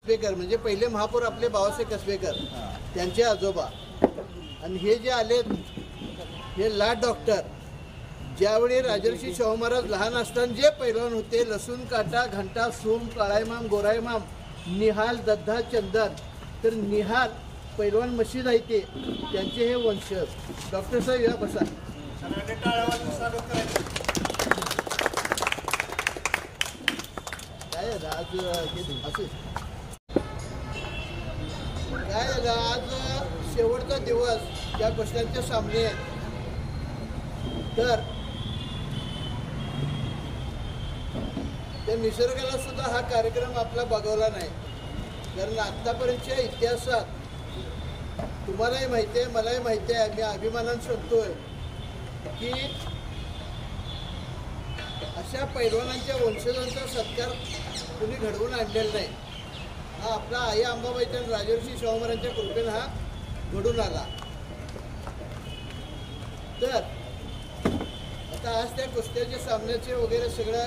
कसबेकर म्हणजे पहिले महापौर आपले बाबासाहेब कसबेकर त्यांचे आजोबा आणि हे जे आले हे लाट डॉक्टर ज्यावेळी राजर्षी शाहू महाराज लहान असताना जे पैलवान होते लसूण काटा घंटा सूम काळाईमाम गोराईमाम निहाल दद्दा चंदन तर निहाल पैलवान मशीद आहे ते त्यांचे हे वंशज डॉक्टर साहेब या बसा काय आज असे काय झालं आज शेवटचा दिवस या गोष्टींचे सामने तर त्या निसर्गाला सुद्धा हा कार्यक्रम आपला बघवला नाही कारण आत्तापर्यंतच्या इतिहासात तुम्हालाही माहिती आहे मलाही माहिती आहे मी अभिमानाने सांगतोय की अशा पैलवानांच्या वंशजांचा सत्कार कुणी घडवून आणलेला नाही हा आपला आई अंबाबाईच्या राजर्षी शाहू महाराजांच्या कृपेने हा घडून आला तर आता आज त्या कुस्त्याच्या सामन्याचे वगैरे सगळं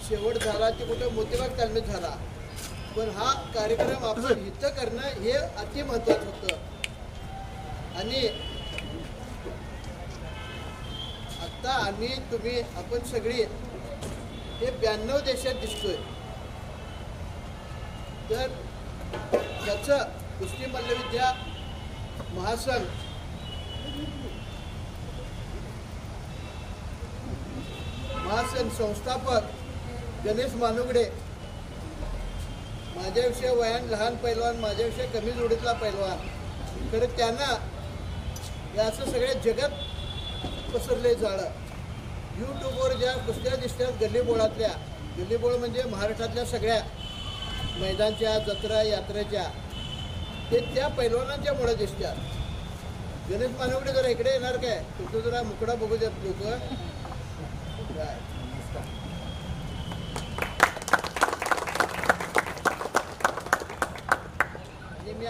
शेवट झाला ते कुठं मोतीबाग तालमीत झाला पण हा कार्यक्रम आपण इथं करणं हे अति महत्त्वाचं होतं आणि आता आम्ही तुम्ही आपण सगळी हे 92 देशात दिसतोय तर त्याचं कुस्ती मल्लविद्या महासंघ संस्थापक गणेश मानुगडे माझ्याविषयी वयान लहान पैलवान माझ्याविषयी कमी जोडीतला पैलवान खरं त्यांना या असं सगळ्या जगात पसरले जाळं यूट्यूबवर ज्या कुस्त्या दिसतात गल्लीबोळातल्या गल्लीबोळ म्हणजे महाराष्ट्रातल्या सगळ्या मैदानच्या जत्रा यात्रेच्या ते त्या पैलवानांच्या मुळे दिसतात गणेश मानवडे जरा इकडे येणार काय तुमचं जरा मुकडा बघू देत लोक काय आणि मी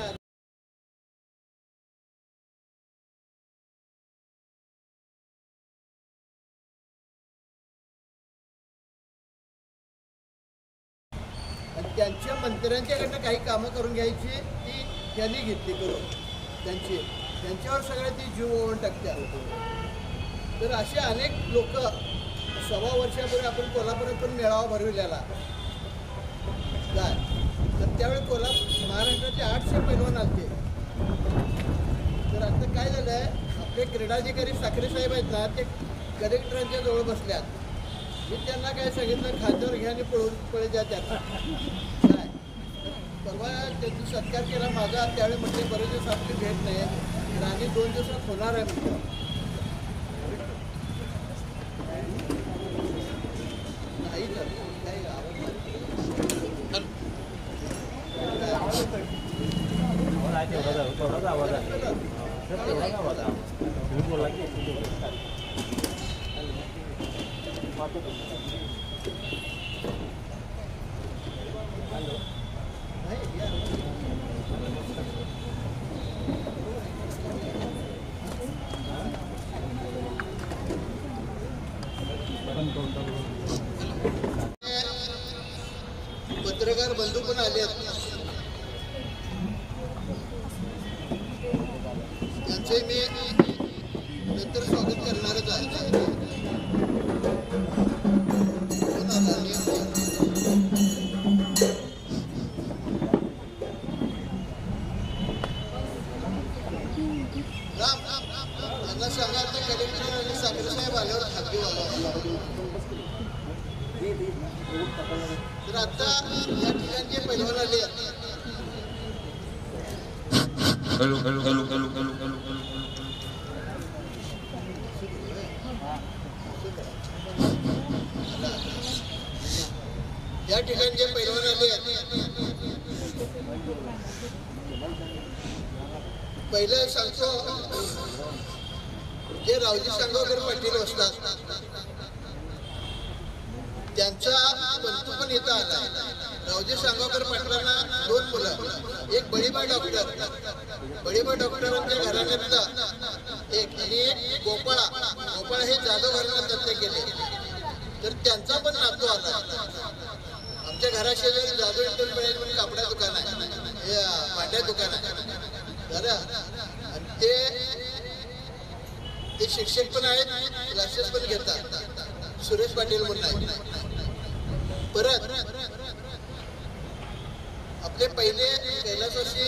त्यांच्या मंत्र्यांच्याकडनं काही कामं करून घ्यायची ती त्यांनी घेतली करून त्यांच्यावर सगळ्या ती जीव ओढून टाकतात तर असे अनेक लोक 6 वर्षापूर्वी आपण कोल्हापुरात पण मेळावा भरविलेला काय तर त्यावेळी महाराष्ट्राचे 800 पैलवान आलते तर आता काय झालं आहे आपले क्रीडाधिकारी साखरे साहेब आहेत ना ते कलेक्टरांच्या जवळ बसल्यात मी त्यांना काय सांगितलं खात्यावर घ्या आणि पळे द्या त्यांना काय परवा त्यांचा सत्कार केला माझा त्यावेळी म्हटले बरेच दिवस आपली भेट नाही तर आणि 2 दिवसात होणार आहे म्हटलं नाही तर काही पत्रकार बंधू पण आले त्यांचे मी नंतर स्वागत करणारच आहे त्यांना सांगा कलेक्टर आणि साखरे साहेब आल्यावर खाद्य तर आता या ठिकाणी पैलवान आले या ठिकाणी जे पैलवान आले पहिलं सांगतो जे रावजी सांगोकर पाटील असतात त्यांचा बंधू पण इथं आला रावजी सांगोकर पाटलांना 2 मुलं एक बळीबा डॉक्टरांच्या घराण्यातला एक आणि गोपाळा हे जाधव घराण्यात दत्तक केले तर त्यांचा पण नातू आला आमच्या घराशेजारी जाधव इंटरप्राइज म्हणून कापडा दुकान आहे भांड्या दुकान आहे झालं. आणि ते शिक्षक पण आहेत, क्लासेस पण घेतात. सुरेश पाटील म्हणून आहे. परत आपले पहिले कैलासवासी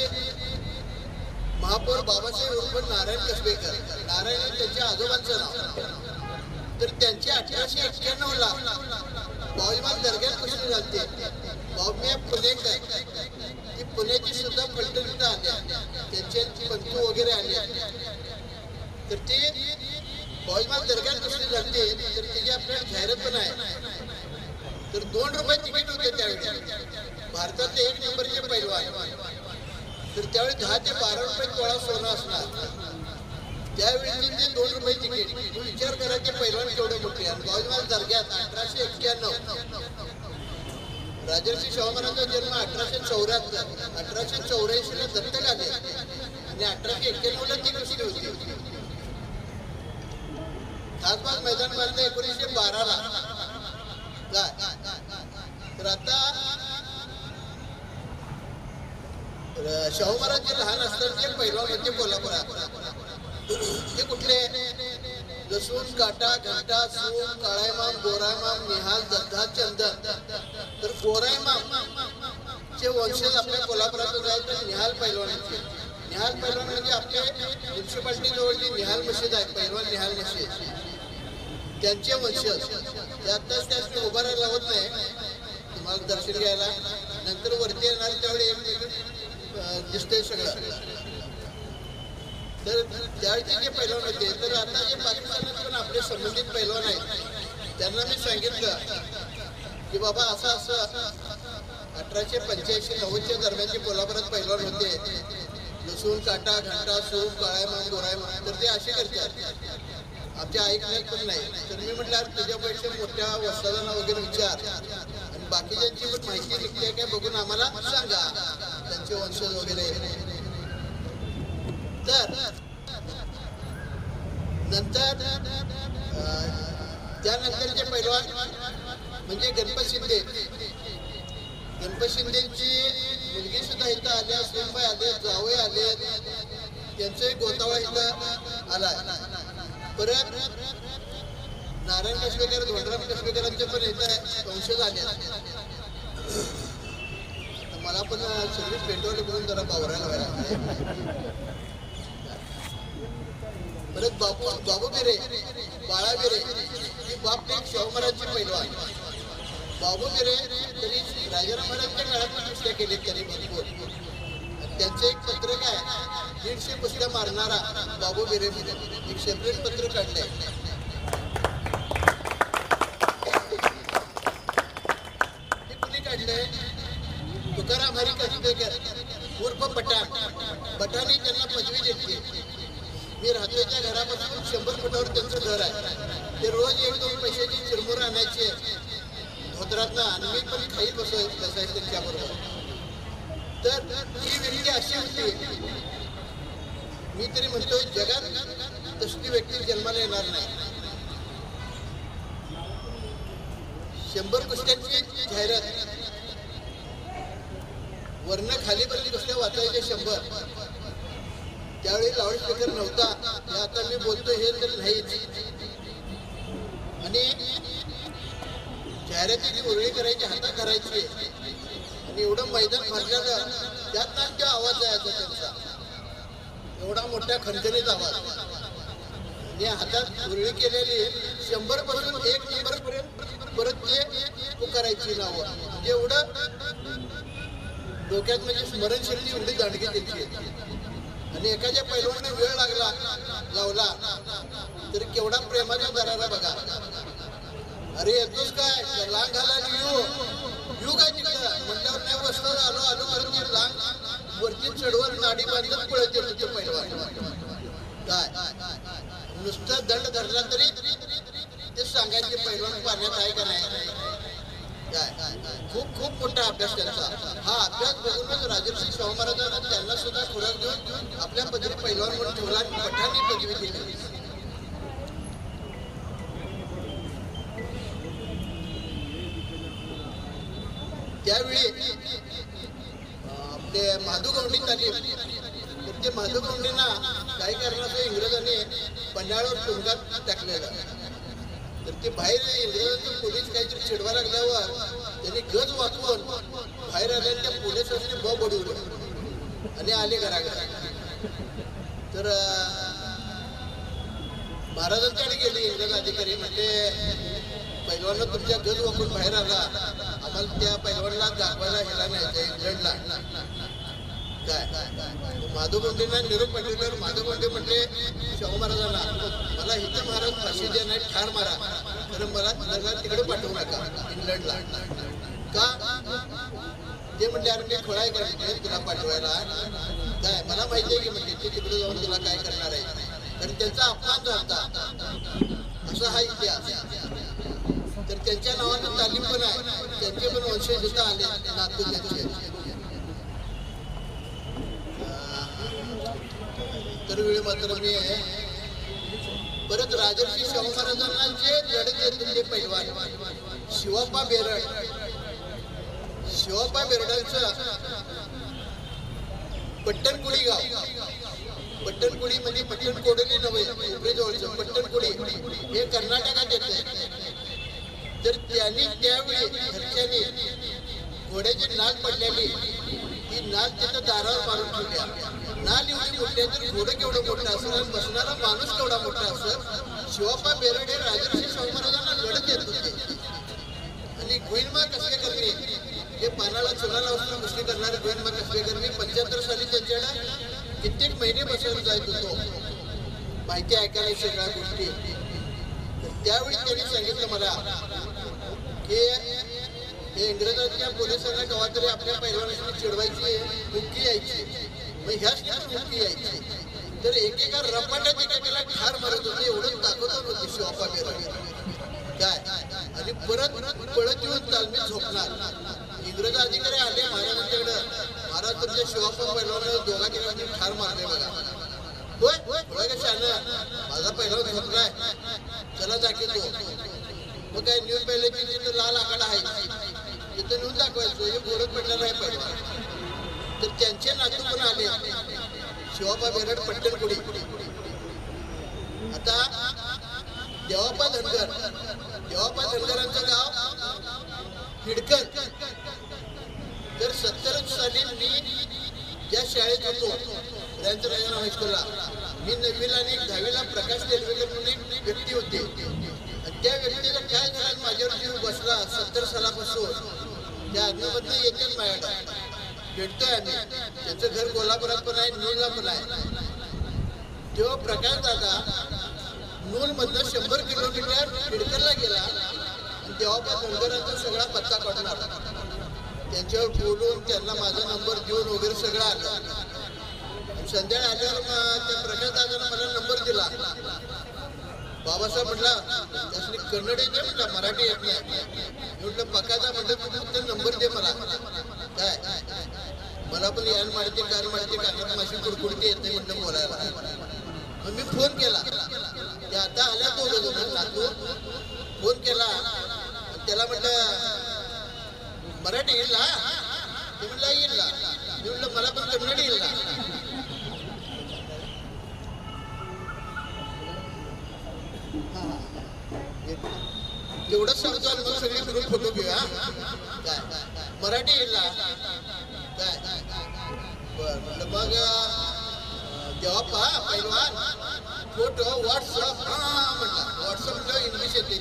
महापौर बाबासाहेब उर्फ नारायण कसबेकर, नारायण त्यांच्या आजोबांचं नाव. तर त्यांचे 1891ला बाळूमामा दर्ग्यात कुस्ती झालते. बाळूमामा पुणेकर, ती पुण्याची सुद्धा फलटणीत आल्या, त्यांचे पंतू वगैरे आले. तर ते बाळूमामा दर्ग्यात कुस्ती झालते. तर त्याची आपल्याला जाहिरात पण आहे. तर 2 रुपये तिकीट होते त्यावेळी. भारतातले 1 नंबरचे पैलवान. तर त्यावेळी 10 ते 12 रुपये तोळा सोनं असणार. त्यावेळी ते 2 रुपये तिकीट. विचार करा की पैलवान केवढे मोठे. आणि बाळूमामा दर्ग्यात 1891 राजर्षी शाहू महाराजांचा जन्म 1874, 1884ला दत्तक आले आणि 1891ला ती कुस्ती होती. खासबाग मैदान बांधलं 1912ला. तर आता शाहू महाराज जे लहान असतात ते पैलवान होते कोल्हापुरात. ते कुठले? लसूण, काटा, घंटा, सूप, काळाईमाम, गोराईमाम, निहाल, दद्दा, चंदन. तर गोराईमाम चे वंशज आपल्या कोल्हापुरातून आहेत. तर निहाल पैलवानांचे. निहाल पैलवान म्हणजे आपले म्युन्सिपाल्टी जवळची निहाल मशीद आहे, पैलवान निहाल मशीद, त्यांचे वंशज. ते आत्ताच त्यासाठी उभा राहायला लावत नाही तुम्हाला दर्शन घ्यायला. नंतर वरती येणार त्यावेळी एक दिसतंय सगळं. तर त्यावेळी जे पैलवान होते. तर आता जे पाकिस्तानात पण आपले संबंधित पैलवान आहेत त्यांना मी सांगितलं की बाबा असं 1885-90च्या दरम्यानचे कोल्हापुरात पैलवान होते. लसूण, काटा, घंटा, सूप, काळाईमाम, गोराईमाम. तर ते असे करतात, आमच्या ऐकण्यात पण नाही. तर मी म्हटलं तुझ्यापेक्षा मोठ्या वस्तादांना वगैरे विचार आणि बाकीच्यांची पण माहिती निघते काय बघून आम्हाला सांगा, त्यांचे वंशज वगैरे. तर नंतर त्यानंतरचे पैलवान म्हणजे गणपत शिंदे. गणपत शिंदेची मुलगी सुद्धा इथं आल्या, सुनबाई आले, जावई आले, त्यांचं एक गोतावळा इथं आला. परत नारायण कसबेकर, धोंडराम कसबेकरांचे पण इथं वंशज आले. मला पण सगळी पेटवले बघून जरा बावरायला व्हायला. परत बाबू बिरे, बाळा बिरे, ही बाप एक शाहू महाराजची पैलवान. बाबू बिरे तरी राजाराम महाराजांच्या काळात पण कुस्त्या केली त्यांनी भरपूर. त्यांचं एक पत्रक आहे, 150 कुस्त्या मारणारा बाबू बिरे म्हणून एक सेपरेट पत्र काढलंय. हे कुणी काढलंय? तुकाराम हरी कसबेकर उर्फ पठाण. पठाणी त्यांना पदवी देते. मी राहतोय त्या घरापासून 100 फुटावर त्यांचं घर आहे. ते रोज 1-2 पैशाची चिरमुरं आणायचे धोत्रातनं आणि मी पण खाई बसायचं त्यांच्याबरोबर. तर ही व्यक्ती अशी होती, मी तरी म्हणतोय जगात तसली व्यक्ती जन्माला येणार नाही. 100 कुस्त्यांची जाहिरात, वरनं खालीपर्यंत कुस्त्या वाचायचे 100. त्यावेळी लाऊडस्पीकर नव्हता. हे आता मी बोलतोय हे तर नाहीच. आणि जाहिरातीची उरळी करायची, हातात करायची आणि एवढं मैदान भरलेलं, त्यात त्या आवाज जायचा त्यांचा, एवढा मोठ्या खणखणीत आवाज. आणि हातात उरळी केलेली 100 पासून 1 नंबर पर्यंत परत ते पुकारायची नावं. म्हणजे एवढं डोक्यात म्हणजे स्मरणशक्ती एवढी दांडगी त्यांची. आणि एखाद्या पैलवानाने वेळ लावला तरी केवढा प्रेमाचा दरारा बघा. अरे येतोच काय, लांग घालायला येऊ काय तिकडं म्हटल्यावर नाही वस्तावर आलो करून लांग वरती चढवर नाडी बांधत पळत येतो ते पैलवान. काय नुसतं दंड धरला तरी ते सांगायचे पैलवान पाण्यात आहे का नाही. खूप मोठा अभ्यास त्यांचा. हा अभ्यास बघूनच राजर्षी शाहू महाराजांना त्यांना सुद्धा खुराक देऊन आपल्या पदरी पैलवान म्हणून ठेवला आणि पठाणी पदवी दिली. त्यावेळी ते माधुगौंडी तालीम. तर ते माधुगौंडींना काही कारणाचं इंग्रजांनी पन्हाळ्यावर तुरुंगात टाकलेलं. तर ते बाहेर इंग्रजांचे पोलीस काहीतरी चिडवा लागल्यावर त्यांनी गज वाचवून बाहेर आले. त्या पोलिसांनी बडवलं आणि आले घराघरा. तर महाराजांच्याकडे गेले इंग्रज अधिकारी. म्हणजे पैलवानला तुमच्या गज वापरून बाहेर आला, आम्हाला त्या पैलवानला दाखवायला ह्याला नाही इंग्लंडला काय. माधवगोंडेंना निरोप पाठवल्यावर माधवगोंडे म्हणले शाहू महाराजांना, मला इथं महाराज फाशी द्या नाही ठार मारा, तर मला तिकडे पाठवू नका इंग्लंडला. का ते म्हणले अरे मी खोळाय करते तुला पाठवायला काय, मला माहिती आहे की म्हणजे ते तिकडे जाऊन तुला काय करणार आहे. तर त्यांचा अपमान झाला असा हा इतिहास. तर त्यांच्या नावानं तालीम पण आहे, त्यांचे पण वंशज इथं आले नागपूर त्यांचे. तर वेळ मात्र मी परत राजर्षी शाहू महाराजांना जे लढत येतील ते पैलवान शिवाप्पा बेरड. शिवाप्पा बेरडांचं पट्टणकुडी गाव, पट्टणकुडी म्हणजे पट्टणकोडली नव्हे उपरेजवळचं पट्टणकुडी हे कर्नाटकात येते. तर त्यांनी त्यावेळी घरच्यांनी घोड्याची नाल पडलेली ती नाल तिथं दारावर मारून ठेवल्या. नाल एवढी मोठी तर घोडं केवढं मोठं असेल आणि बसणारा माणूस केवढा मोठा असेल. शिवाप्पा बेरड हे राजर्षी शाहू महाराजांना लढत येत होते. आणि गोविंदमा कसबेकरनी हे पानाला चुनाला वस्तू कुस्ती करणारे गोविंदमा कसबेकरनी 75 साली त्यांच्याकडे कित्येक महिने बसायला जायत होतो माहिती ऐकायला सगळ्या गोष्टी. तर त्यावेळी त्यांनी सांगितलं मला की हे इंग्रजांच्या पोलिसांना केव्हा तरी आपल्या पैलवानांनी चिडवायची हुक्की यायची, मग ह्याच हुक्की यायची. तर एकेका रपाट्यात एकेकाला ठार मारत होते. एवढं ताकदवर होती शिवाप्पा बेरड काय. आणि परत पळत येऊन तालमीत झोपणार. इंग्रज अधिकारी आले महाराजांच्याकडं, महाराज तुमच्या शिवाप्पा पैलवानाला दोघा ठिकाणी ठार मारले बघा. होय होय का शानं, माझा पैलवान झोपलाय, चला दाखवतो. मग काय न्यूज पाहिले की तिथं लाल आकडा आहे, तिथं नेऊन दाखवायचो हे गोरत पडलेला आहे पैलवान. तर त्यांचे नातू पण आले शिवाप्पा बेरड पट्टणकुडी. आता देवाप्पा धनगर, देवाप्पा धनगरांचं गाव हिडकर. तर 70 साली मी ज्या शाळेत होतो राजन हायस्कूलला, मी 9वीला आणि 10वीला प्रकाश तेलवेकर म्हणून एक व्यक्ती होते. आणि त्या व्यक्तीला काय झालं माझ्यावर जीव बसला 70 सालापासून. त्या आदमीमधनं येतात माझ्याकडे भेटतोय आम्ही. त्यांचं घर कोल्हापुरात पण आहे, नूलला पण आहे. तेव्हा प्रकाश दादा नूलमधनं 100 किलोमीटर हिडकरला गेला आणि तेव्हा धनगरांचा सगळा पत्ता काढून आला. त्यांच्यावर बोलून त्यांना माझा नंबर देऊन वगैरे सगळं आलं. संध्याकाळी आल्यावर त्या प्रकाश दादानं मला नंबर दिला. बाबासाहेब म्हटला त्यासाठी कन्नड येते म्हटलं, मराठी येत नाही. म्हटलं पकाचा म्हटलं तू फक्त नंबर दे मला काय, मला पण यान मारते कार मारते कानात माशी कुडकुडते येत नाही म्हटलं बोलायला. मग मी फोन केला, ते आता आल्या दोघं नातू. फोन केला त्याला म्हटलं मराठी येईल ना, ते म्हटलं येईल ना. मी म्हटलं मला पण कन्नड येईल ना. तेवढंच सांगतो आणि मग सगळे मिळून फोटो घेऊया काय. मराठी येईल ना काय. बरं म्हटलं मग देवाप्पा पैलवान फोटो व्हॉट्सअप. म्हटलं व्हॉट्सअप म्हटलं इंग्लिश येते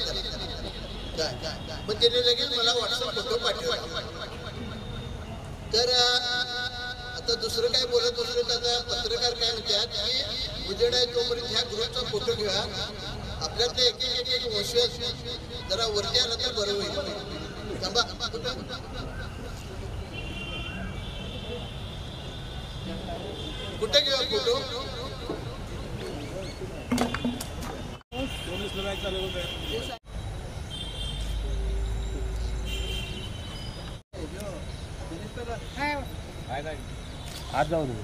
काय. मग त्याने लगेच मला व्हॉट्सअप फोटो पाठवला. तर आता दुसरं काय बोलत बसलो त्याचा पत्रकार काय म्हणतात की उजेड आहे तोपर्यंत ह्या ग्रुपचा फोटो घेऊया, आपल्यात एक एक वंशज जरा वरती आला तर बरं होईल. थांबा कुठे घेऊया फोटो. आज जाऊ दे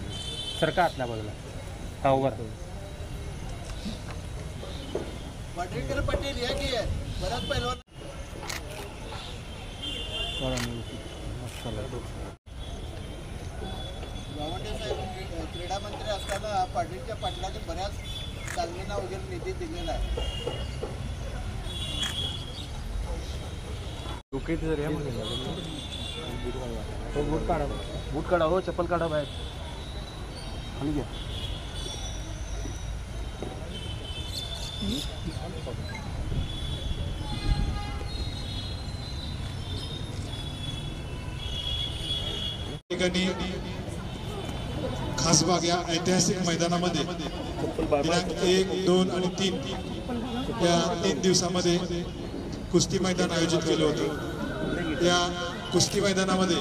सरका आतल्या बाजूला ताववर. पाटणकर पाटील या की बराच पैलवान. क्रीडा मंत्री असताना पाटीलच्या पाटलाने बऱ्याच तालमींना वगैरे निधी दिलेला आहे. बूट काढा हो, चप्पल काढा बाहेर खाली घ्या. ठिकाणी खासबाग या ऐतिहासिक मैदानामध्ये दिनांक 1, 2 आणि 3 या 3 दिवसामध्ये कुस्ती मैदान आयोजित केलं होतं. या कुस्ती मैदानामध्ये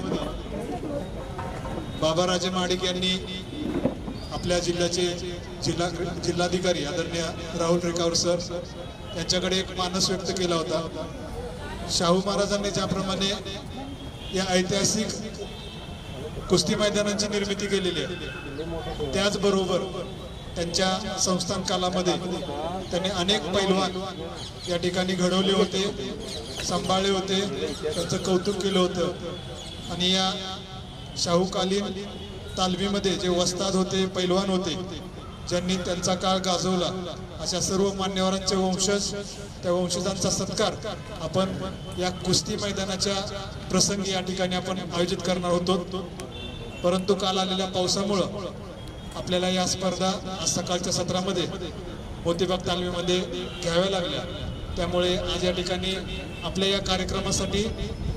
बाबाराजे महाडिक यांनी आपल्या जिल्ह्याचे जिल्हाधिकारी आदरणीय राहुल रेखावर सर यांच्याकडे एक मानस व्यक्त केला होता. शाहू महाराजांनी ज्याप्रमाणे या ऐतिहासिक कुस्ती मैदानांची निर्मिती केलेली आहे, त्याचबरोबर त्यांच्या संस्थान कालामध्ये त्यांनी अनेक पैलवान या ठिकाणी घडवले होते, सांभाळले होते, त्यांचं कौतुक केलं होतं. आणि या शाहूकालीन तालमीमध्ये जे वस्ताद होते, पैलवान होते, ज्यांनी त्यांचा काळ गाजवला, अशा सर्व मान्यवरांचे वंशज, त्या वंशजांचा सत्कार आपण या कुस्ती मैदानाच्या प्रसंगी या ठिकाणी आपण आयोजित करणार होतो. परंतु काल आलेल्या पावसामुळं आपल्याला या स्पर्धा आज सकाळच्या सत्रामध्ये मोतीबाग तालमीमध्ये घ्याव्या लागल्या. त्यामुळे आज या ठिकाणी आपल्या या कार्यक्रमासाठी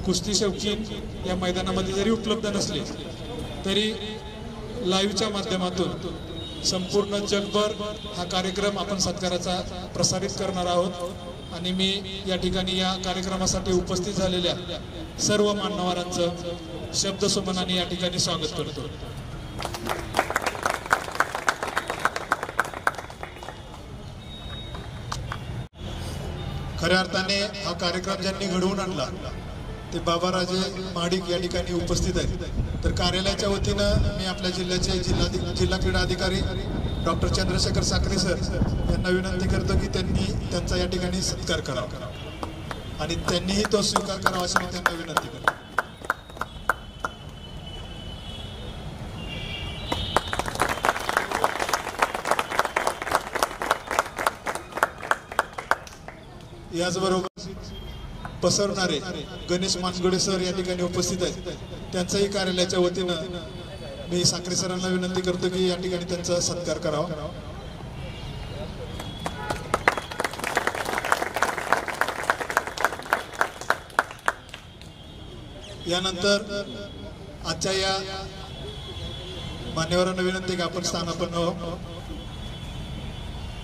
कुस्ती शौकीन या मैदानामध्ये जरी उपलब्ध नसले तरी लाईव्हच्या माध्यमातून संपूर्ण जगभर हा कार्यक्रम आपण सत्काराचा प्रसारित करणार आहोत. आणि मी या ठिकाणी या कार्यक्रमासाठी उपस्थित झालेल्या सर्व मान्यवरांचं शब्दसुमनाने या ठिकाणी स्वागत करतो. खऱ्या अर्थाने हा कार्यक्रम ज्यांनी घडवून आणला ते बाबाराजे महाडिक या ठिकाणी उपस्थित आहेत. तर कार्यालयाच्या वतीनं मी आपल्या जिल्ह्याचे जिल्हा क्रीडा अधिकारी डॉक्टर चंद्रशेखर साक्रे सर यांना विनंती करतो की त्यांनी त्यांचा या ठिकाणी सत्कार करावा आणि त्यांनीही तो स्वीकार करावा अशी मी त्यांना विनंती करतो. याचबरोबर पसरणारे गणेश मानगडे सर या ठिकाणी उपस्थित आहेत. त्यांचाही कार्यालयाच्या वतीनं मी साक्रे सरांना विनंती करतो की या ठिकाणी त्यांचा सत्कार करावा. यानंतर आजच्या या मान्यवरांना विनंती की आपण स्थानापन्न व्हावं.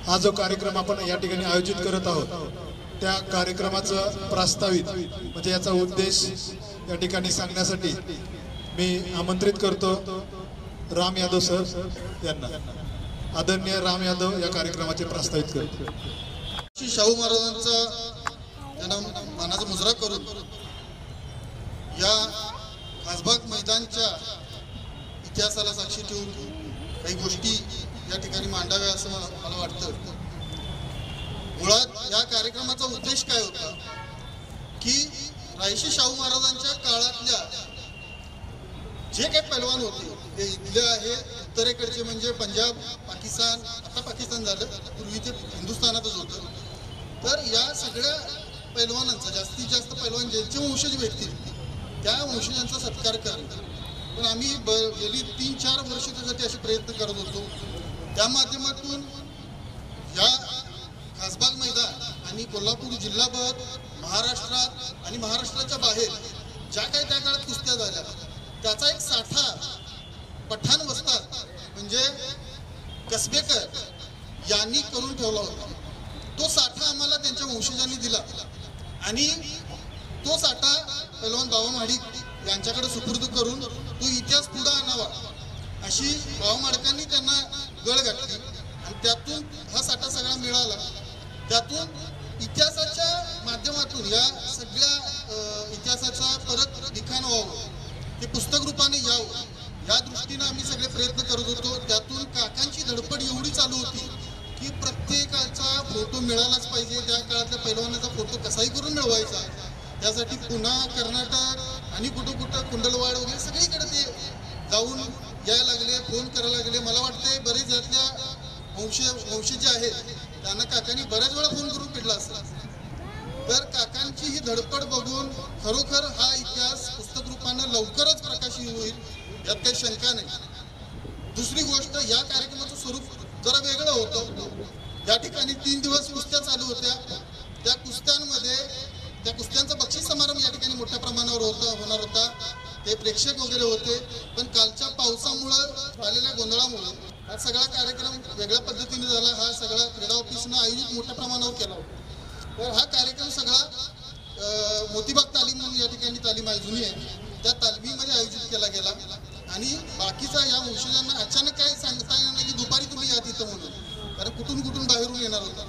हा जो कार्यक्रम आपण या ठिकाणी आयोजित करत आहोत त्या कार्यक्रमाचं प्रास्तावित म्हणजे याचा उद्देश या ठिकाणी सांगण्यासाठी मी आमंत्रित करतो राम यादव सर यांना. आदरणीय राम यादव या कार्यक्रमाचे प्रास्तावित करतो. शाहू महाराजांचा त्यांना मानाचा मुजरा करून या खासबाग मैदानच्या इतिहासाला साक्षी ठेवून काही गोष्टी या ठिकाणी मांडाव्या असं मला वाटतं. मुळात या कार्यक्रमाचा उद्देश काय होता की रायशी शाहू महाराजांच्या काळातल्या जे काही पैलवान होते ते इथल्या आहे उत्तरेकडचे म्हणजे पंजाब, पाकिस्तान, आता पाकिस्तान झालं, पूर्वी ते हिंदुस्थानातच होतं. तर या सगळ्या पैलवानांचा जास्तीत जास्त पैलवान ज्यांचे वंशज व्यक्ती त्या वंशजांचा सत्कार करणं. पण आम्ही गेली 3-4 वर्ष त्यासाठी असे प्रयत्न करत होतो. त्या माध्यमातून या खासबाग मैदान आणि कोल्हापूर जिल्हाभर, महाराष्ट्रात आणि महाराष्ट्राच्या बाहेर ज्या काही त्या काळात कुस्त्या झाल्या त्याचा एक साठा पठाण वस्ताद म्हणजे कसबेकर यांनी करून ठेवला होता. तो साठा आम्हाला त्यांच्या वंशजांनी दिला आणि तो साठा पैलवान बाबा महाडिक यांच्याकडे सुपूर्द करून तो इतिहास पुढे आणावा अशी बाबा महाडिकांनी त्यांना गळ घातली आणि त्यातून हा साठा सगळा मिळाला. त्यातून इतिहासाच्या माध्यमातून या सगळ्या इतिहासाचा परत लिखाण व्हावं, ते पुस्तक रूपाने यावं या दृष्टीनं आम्ही सगळे प्रयत्न करत होतो. त्यातून काकांची धडपड एवढी चालू होती की प्रत्येकाचा फोटो मिळालाच पाहिजे. त्या काळातल्या पैलवानाचा फोटो कसाही करून मिळवायचा. त्यासाठी पुन्हा कर्नाटक आणि कुठं कुंडलवाड वगैरे सगळीकडे ते जाऊन यायला लागले, फोन करायला लागले. मला वाटते बरेच यातल्या वंशज जे आहेत त्यांना काकांनी बऱ्याच वेळा फोन करून पिडला असेल. तर काकांची ही धडपड बघून खरोखर हा इतिहास पुस्तक रूपानं लवकरच प्रकाशित होईल यात काही शंका नाही. दुसरी गोष्ट, या कार्यक्रमाचं स्वरूप जरा वेगळं होतं. या ठिकाणी 3 दिवस कुस्त्या चालू होत्या. त्या कुस्त्यांचा बक्षीस समारंभ या ठिकाणी मोठ्या प्रमाणावर होणार होता. ते प्रेक्षक वगैरे होते. पण कालच्या पावसामुळं झालेल्या गोंधळामुळे हा सगळा कार्यक्रम वेगळ्या पद्धतीने झाला. हा सगळा क्रीडा ऑफिसनं आयोजित मोठ्या प्रमाणावर केला होता. तर हा कार्यक्रम सगळा मोतीबाग तालीम म्हणून या ठिकाणी तालीम आहे जुनी आहे, त्या तालमीमध्ये आयोजित केला गेला. आणि बाकीचा या वंशजांना अचानक काही सांगता येणार नाही की दुपारी तुम्ही या तिथं म्हणून, कारण कुठून बाहेरून येणार होता.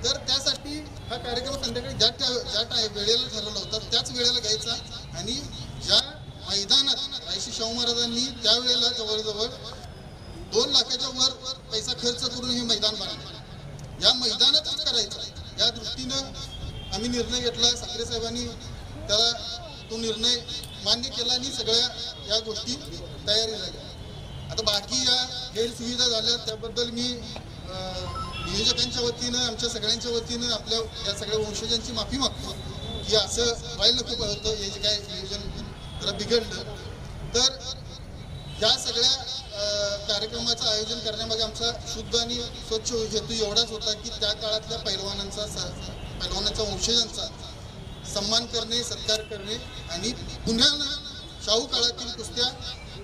तर त्यासाठी हा कार्यक्रम संध्याकाळी ज्या वेळेला ठरवला होता त्याच वेळेला घ्यायचा. आणि ज्या मैदानात रायशी शाहू महाराजांनी त्यावेळेला जवळजवळ 2 लाखाच्या वर पैसा खर्च करून हे मैदान बांधलं, या मैदानातच करायचं या दृष्टीनं आम्ही निर्णय घेतला. साखरे साहेबांनी त्याला तो निर्णय मान्य केला आणि सगळ्या या गोष्टी तयारी झाल्या. आता बाकी या गैरसुविधा झाल्या त्याबद्दल मी नियोजकांच्या वतीनं, आमच्या सगळ्यांच्या वतीनं आपल्या या सगळ्या वंशजांची माफी मागतो की असं व्हायला नको होतं. हे जे काय नियोजन जरा बिघडलं. तर या सगळ्या कार्यक्रमाचं आयोजन करण्यामागे आमचा शुद्ध आणि स्वच्छ हेतू एवढाच होता की त्या काळातल्या पैलवानांचा वंशजांचा सन्मान करणे, सत्कार करणे आणि पुन्हा शाहू काळातील कुस्त्या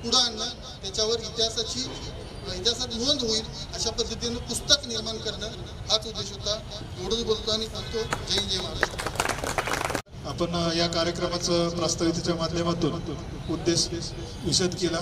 पुढं आणणं, त्याच्यावर इतिहासात नोंद होईल अशा पद्धतीनं पुस्तक निर्माण करणं हाच उद्देश होता. एवढंच बोलतो आणि म्हणतो जय महाराष्ट्र. आपण या कार्यक्रमाचं प्रास्ताविकेच्या माध्यमातून उद्देश विशद केला.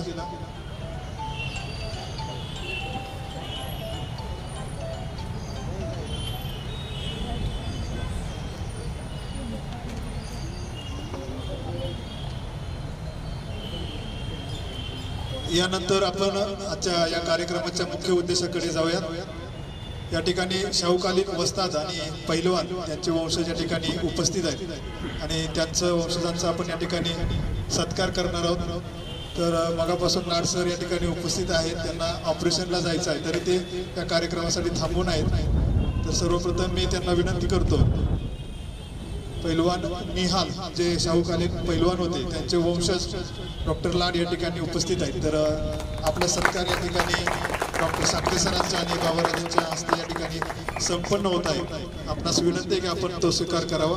यानंतर आपण आजच्या या कार्यक्रमाच्या मुख्य उद्देशाकडे जाऊया. या ठिकाणी शाहूकालीन वस्ताद आणि पैलवान यांचे वंशज या ठिकाणी उपस्थित आहेत आणि त्यांचं वंशजांचा आपण या ठिकाणी सत्कार करणार आहोत. तर मगापासून नाड सर या ठिकाणी उपस्थित आहेत, त्यांना ऑपरेशनला जायचं आहे तरी ते या कार्यक्रमासाठी थांबून आहेत. तर सर्वप्रथम मी त्यांना विनंती करतो, पैलवान निहाल जे शाहूकालीन पैलवान होते त्यांचे वंशज डॉक्टर लाड या ठिकाणी उपस्थित आहेत. तर आपला सत्कार या ठिकाणी डॉक्टर साखरे सरांच्या आणि बाबाराजांच्या हस्ते या ठिकाणी संपन्न होत आहे. आपणास विनंती आहे की आपण तो स्वीकार करावा.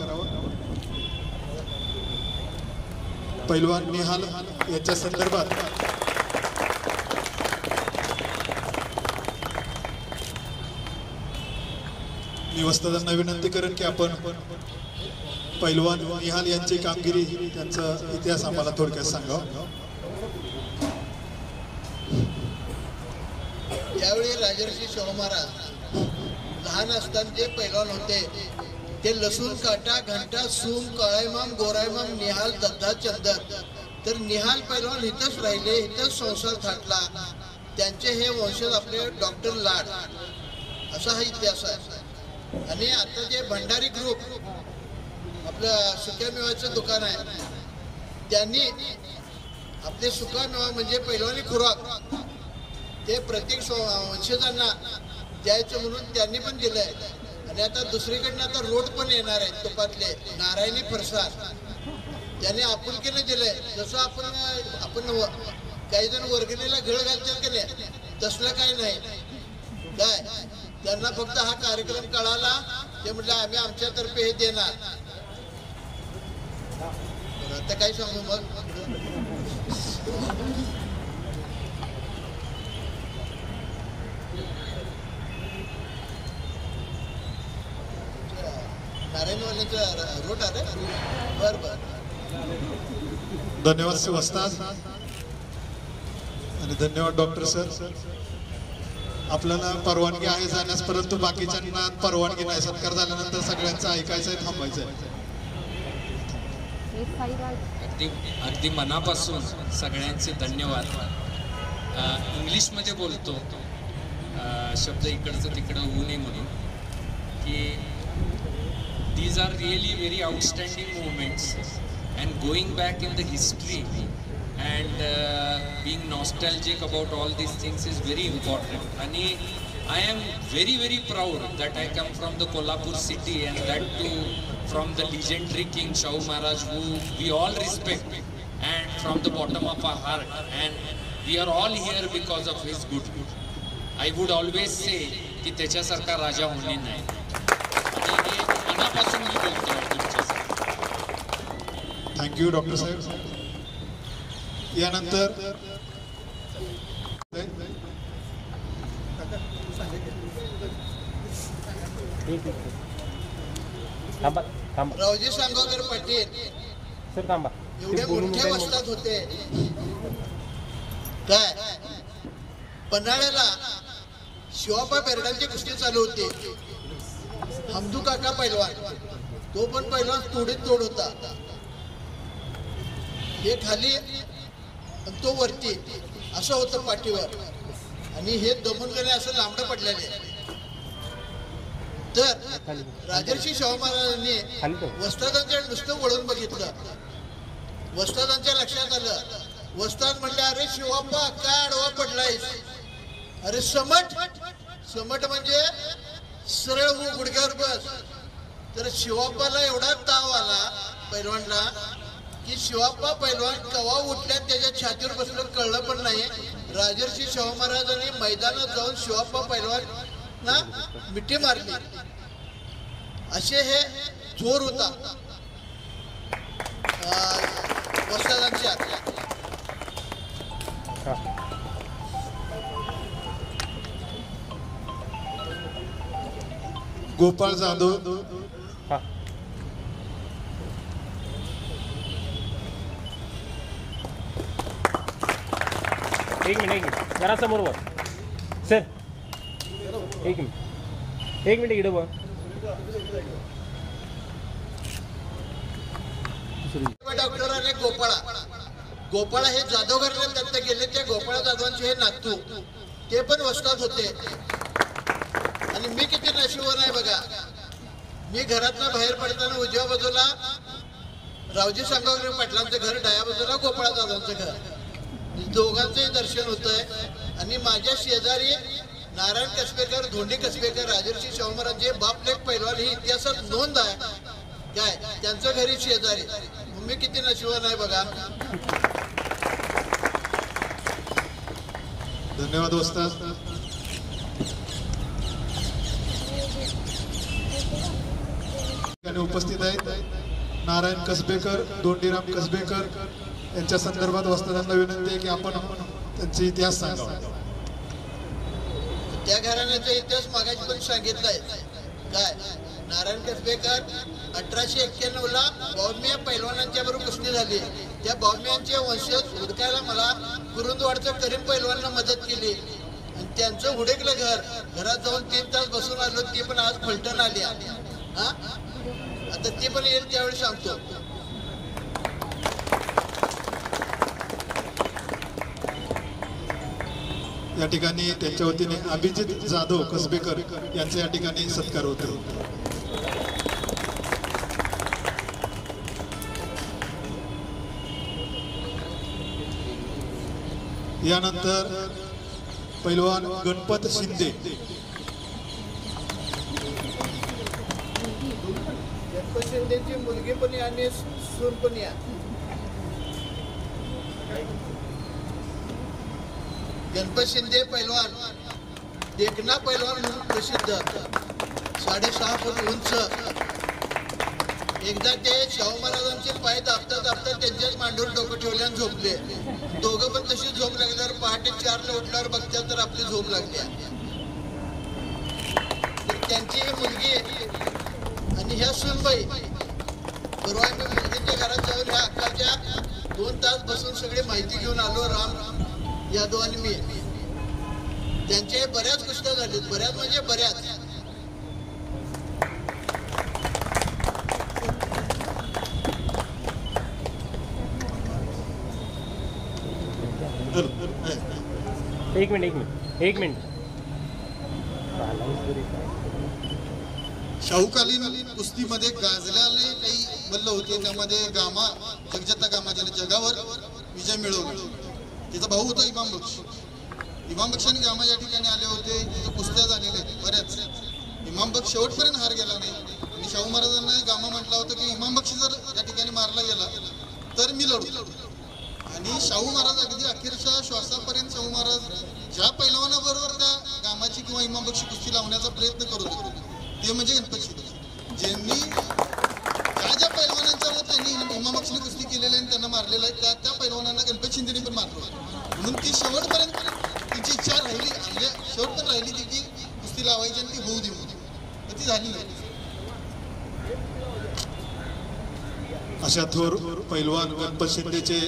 पैलवान निहाल याच्या संदर्भात मी वस्तादांना विनंती करेन की आपण पैलवान निहाल यांची कामगिरी, त्यांचा इतिहास आम्हाला थोडक्यात सांगावा. यावेळी राजर्षी शाहू महाराज लहान असताना जे पैलवान होते ते लसूण काटा, घंटा, सूम, काळायमाम, गोरायमाम, निहाल, दद्दा, चंदर. तर निहाल पैलवान इथंच राहिले, इथंच संसार थाटला. त्यांचे हे वंशज आपले डॉक्टर लाड, असा हा इतिहास आहे. आणि आता जे भंडारी ग्रुप आपलं सुक्यामेवाचं दुकान आहे, त्यांनी आपले सुकामेवा म्हणजे पैलवानी खुराक ते प्रत्येक वंशजांना द्यायचं म्हणून त्यांनी पण दिलंय. आणि आता दुसरीकडनं आता रोड पण येणार आहेत तुपातले, नारायणी फरसाण त्याने आपुलकीनं दिलंय. जसं आपण काही जण वर्गणीला घळ घालतात की नाही, तसलं काही नाही. काय त्यांना फक्त हा कार्यक्रम कळाला, ते म्हटलं आम्ही आमच्यातर्फे हे देणार. आता काय सांगू मग. नारायणवाल्यांचा रोट आले. बर. धन्यवाद वस्ताद आणि धन्यवाद डॉक्टर सर. आपल्याला परवानगी आहे जाण्यास, परंतु बाकीच्यांना परवानगी नाही. सत्कार झाल्यानंतर सगळ्यांचं ऐकायचं आहे, थांबायचं आहे. अगदी मनापासून सगळ्यांचे धन्यवाद. इंग्लिशमध्ये बोलतो, शब्द इकडचं तिकडं होऊ नये म्हणून, की these are really very outstanding moments and going back in the history and being nostalgic about all these things is very important. And I am very, very proud that I come from the Kolhapur city, and that too from the legendary King Shahu Maharaj, who we all respect, and from the bottom of our heart, and we are all here because of his good. I would always say की त्याच्यासारखा राजा होणे नाही, आणि हे मनापासून मी बोलतो तुमच्यासाठी. Thank you doctor साहेब. यानंतर थांबा थांबा रावजी सांगोकर पाटील सर, थांबा. एवढ्या मोठ्या वस्तात होते काय, पन्हाळ्याला शिवापा बेरडांची कुस्ती चालू होती. हमदू काका पैलवान, तो पण पैलवान तोडीत तोड होता. हे खाली आणि तो वरती असं होतं पाठीवर, आणि हे दमून गेले असं लांबडं पडलेले. तर राजर्षी शाहू महाराजांनी वस्तादांच्या नुसतं वळून बघितलं. वस्तादांच्या लक्षात आलं. वस्ताद म्हणले, अरे शिवाप्पा काय आडवा पडलायस? अरे समट. समट म्हणजे सरळ हो, गुडघ्यावर बस. तर शिवाप्पाला एवढा ताव आला पैलवानला की शिवाप्पा पैलवान कवा उठल्या त्याच्या छातीवर बसलं कळलं पण नाही. राजर्षी शाहू महाराजांनी मैदानात जाऊन शिवाप्पा पैलवान ना मिठी मारली. असे हे जोर होता वस्तादांच्या. गोपाळ जाधव. हा. एक मिनिट जरा समोर वर सर. एक मिनिट इकडे वर. डॉक्टरांनी गोपाळा हे जाधवघरला दत्त गेले. त्या गोपाळा जाधवांचे हे नातू ते पण वस्ताद होते. आणि मी किती नशिबवान आहे बघा. मी घरातनं बाहेर पडताना उजव्या बाजूला रावजी सांगोकर पाटलांचं घर, डाव्या बाजूला गोपाळा जाधवांचं घर, दोघांचंही दर्शन होतंय. आणि माझ्या शेजारी नारायण कसबेकर, धोंडी कसबेकर, राजर्षी शाहू महाराजांचे बापलेख पैलवान ही इतिहासात नोंद आहे काय, त्यांचं घरी शेजारी. मी किती नशिबवान आहे बघा. धन्यवाद वस्ताद. उपस्थित आहेत नारायण कसबेकर, दोंडीराम कसबेकर यांच्या संदर्भात वस्तादांना विनंती आहे की आपण त्यांचा इतिहास सांगावा. त्या घराण्याचा इतिहास मागाशी पण सांगितलाय काय. नारायण कसबेकर 1891ला बौद्मिया पैलवानांच्या बरोबर कुस्ती झाली. त्या बौद्मियांचे वंशज हुडकायला मला कुरुंदवाडचं करीम पैलवानला मदत केली. आणि त्यांचं हुडकलं घरात जाऊन 3 तास बसून आलो. ती पण आज फलटण आली. हा, आता ती पण येईल त्यावेळी सांगतो. या ठिकाणी त्यांच्या वतीने अभिजित जाधव कसबेकर यांचा या ठिकाणी सत्कार होतो. यानंतर पैलवान गणपत शिंदे. गणपत शिंदेची मुलगी पण या आणि सून पण या. गणपत शिंदे पैलवान देखना पैलवान म्हणून प्रसिद्ध, 6.5 फूट उंच. एकदा ते शाहू महाराजांचे पाय दाबता दाबता त्यांच्याच मांडीवर डोकं ठेवले आणि झोपले. दोघं पण तशी झोप लागल्यावर पहाटे 4ला उठल्यावर बघतात तर आपली झोप लागली. त्यांची ही मुलगी आणि ह्या सूनबाई परवा मी मुलगीच्या घरात जाऊन ह्या अक्काच्या 2 तास बसून सगळी माहिती घेऊन आलो. राम यादव आणि मी. त्यांच्या बऱ्याच कुस्त्या झाल्यात, बऱ्याच म्हणजे बऱ्याच. एक मिनिट. शाहूकालीन कुस्तीमध्ये गाजलेले काही मल्ल होते. त्यामध्ये गामा, जगजत्ता गामा ज्याला जगावर विजय मिळवला. त्याचा भाऊ होता इमाम बक्ष. इमाम बक्ष आणि गामा या ठिकाणी आले होते, तिथे कुस्त्या झालेल्या आहेत बऱ्याच. इमाम बक्ष शेवटपर्यंत हार गेला नाही आणि शाहू महाराजांना गामा म्हटलं होतं की इमाम बक्ष जर या ठिकाणी मारला गेला तर मी लढू. आणि शाहू महाराज अगदी अखेरच्या श्वासापर्यंत शाहू महाराज ज्या पैलवानाबरोबर त्या गामाची किंवा इमाम बक्षी कुस्ती लावण्याचा प्रयत्न करत होते ते म्हणजे गणपत शिंदे. ज्यांनी ज्या पैलवानांच्यावर त्यांनी इमाम बक्षीने कुस्ती केलेली आणि त्यांना मारलेलं आहे त्या पैलवानांना गणपत शिंदेने पण मारलं. म्हणून ती शेवटपर्यंत तिची इच्छा राहिली, म्हणजे शेवटपर्यंत राहिली ती की कुस्ती लावायची आणि ती होऊ देऊ, तर ती झाली नाही. अशा थोर पैलवान गणपत शिंदेचे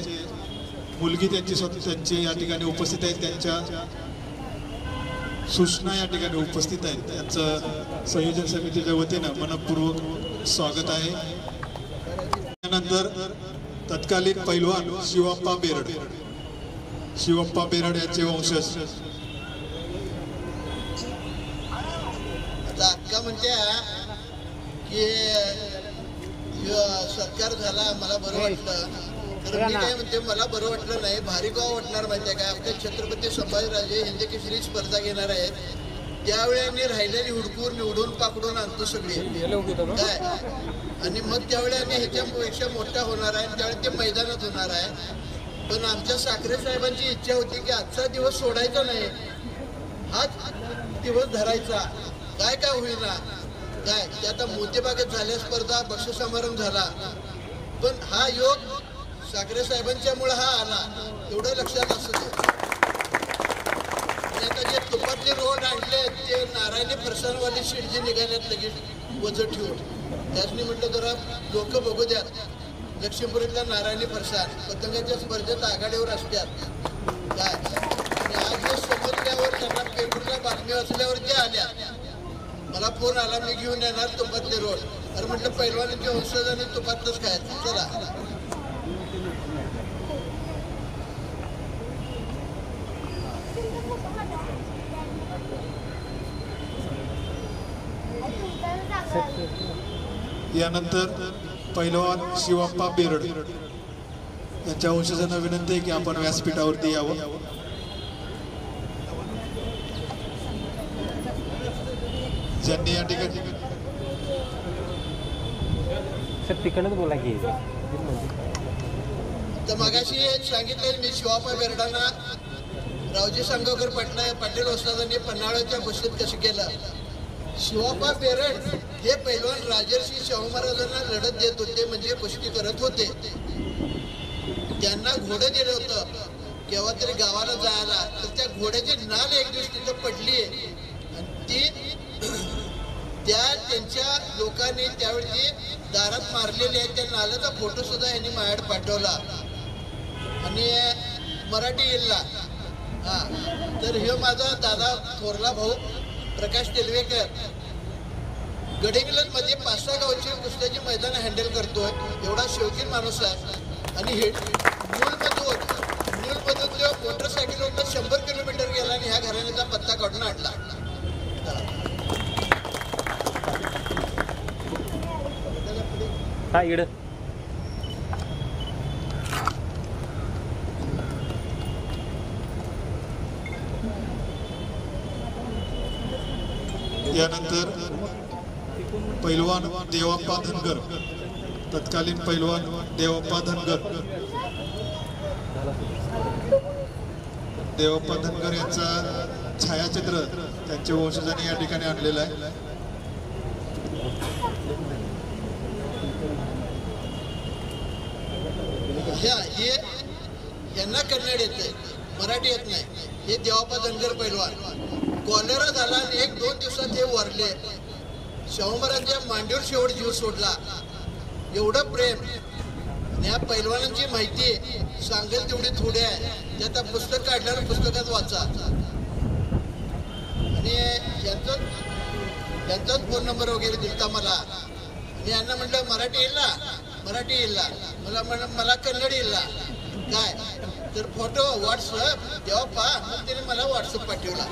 मुलगी त्यांची या ठिकाणी उपस्थित आहेत. त्यांच्या सूचना या ठिकाणी उपस्थित आहेत. त्यांचं संयोजन समितीच्या वतीनं मनपूर्वक स्वागत आहे. त्यानंतर तत्कालीन पैलवान शिवप्पा बेरड, शिवप्पा बेरड यांचे वंशज. आता अक्का म्हणते की सत्कार झाला मला बरं वाटलं. तर मी काय म्हणते, मला बरं वाटलं नाही, भारी गाव वाटणार माहिती आहे का. आपल्या छत्रपती संभाजीराजे हिंद केसरी स्पर्धा घेणार आहेत, त्यावेळी आम्ही राहिलेली हुडकून निवडून पाकडून आणतो सगळी काय. आणि मग त्यावेळी आम्ही ह्याच्यापेक्षा मोठा होणार आहे, त्यावेळी ते मैदानात होणार आहे. पण आमच्या साखरे साहेबांची इच्छा होती की आजचा दिवस सोडायचा नाही, हाच दिवस धरायचा, काय काय होईना काय. ते आता मोतीबागेत झाल्या स्पर्धा, बक्षीस समारंभ झाला, पण हा योग साखरे साहेबांच्यामुळे हा आला, एवढं लक्षात असू दे. आणि आता जे तुपातले रोड आणले ते नारायणी फरसाणवाली शीट जी निघाल्यात लगेच वजन ठेवून, त्याचनी म्हटलं जरा लोक बघू द्यात. लक्ष्मीपुरीतल्या नारायणी फरसाण पतंगाच्या स्पर्धेत आघाडीवर असतात काय. आणि आज हे समजल्यावर त्यांना पेपरला बातम्या असल्यावर ते आल्या, मला फोन आला मी घेऊन येणार तुपातले रोड. अरे म्हटलं पैलवानांच्या वंशजांनी तुपातलंच खायचं, चला. यानंतर पैलवान शिवप्पा बेरड यांच्या वंशजांना विनंती आहे की आपण व्यासपीठावरती यावं. ज्यांनी या ठिकाणी तिकडच बोला की. तर मगाशी सांगितलं मी शिवाप्पा बेरडांना रावजी सांगोकर पाटील वस्तादांनी पन्हाळ्याच्या कुस्तीत कसं केलं. शिवाप्पा बेरड हे पैलवान राजर्षी शाहू महाराजांना लढत देत होते, म्हणजे कुस्ती करत होते. त्यांना घोडं दिलं होतं केव्हा तरी गावाला जायला, तर त्या घोड्याची नाल एक दिवस तिथं पडली आणि ती त्यांच्या लोकांनी त्यावेळी दारात मारलेली आहे. त्या नाल्याचा फोटो सुद्धा यांनी माझ्याकडे पाठवला. आणि मराठी इल्ला हा, तर हे माझा दादा थोरला भाऊ प्रकाश तेलवेकर गडिंग्लज मध्ये 5-6 गावची कुस्त्याची मैदान हँडल करतोय, एवढा शौकीन माणूस आहे. आणि हे मूळमधून तो मोटरसायकलवर 100 किलोमीटर गेला आणि ह्या घराण्याचा पत्ता काढून आणला. हा इड यानंतर पैलवान देवप्पा धनगर, तत्कालीन पैलवान देवप्पा धनगर. देवप्पा धनगर यांचा छायाचित्र त्यांच्या वंशजांनी या ठिकाणी आणलेलं आहे. हे यांना कन्नड येते, मराठी येत नाही. हे देवाप्पा धनगर पैलवान कॉलेरा झाला आणि 1-2 दिवसात हे वारले. शाहू महाराजांच्या मांडीवर शेवट जीव सोडला, एवढं प्रेम. आणि या पैलवानांची माहिती सांगेल तेवढी थोडी आहे, ते आता पुस्तक काढल्यावर पुस्तकात वाचा. आणि यांचाच फोन नंबर वगैरे दिलता मला. आणि यांना म्हटलं मराठी येईल मला कन्नड येईल काय. तर फोटो व्हॉट्सअप तेव्हा पहा, मग त्याने मला व्हॉट्सअप पाठवला.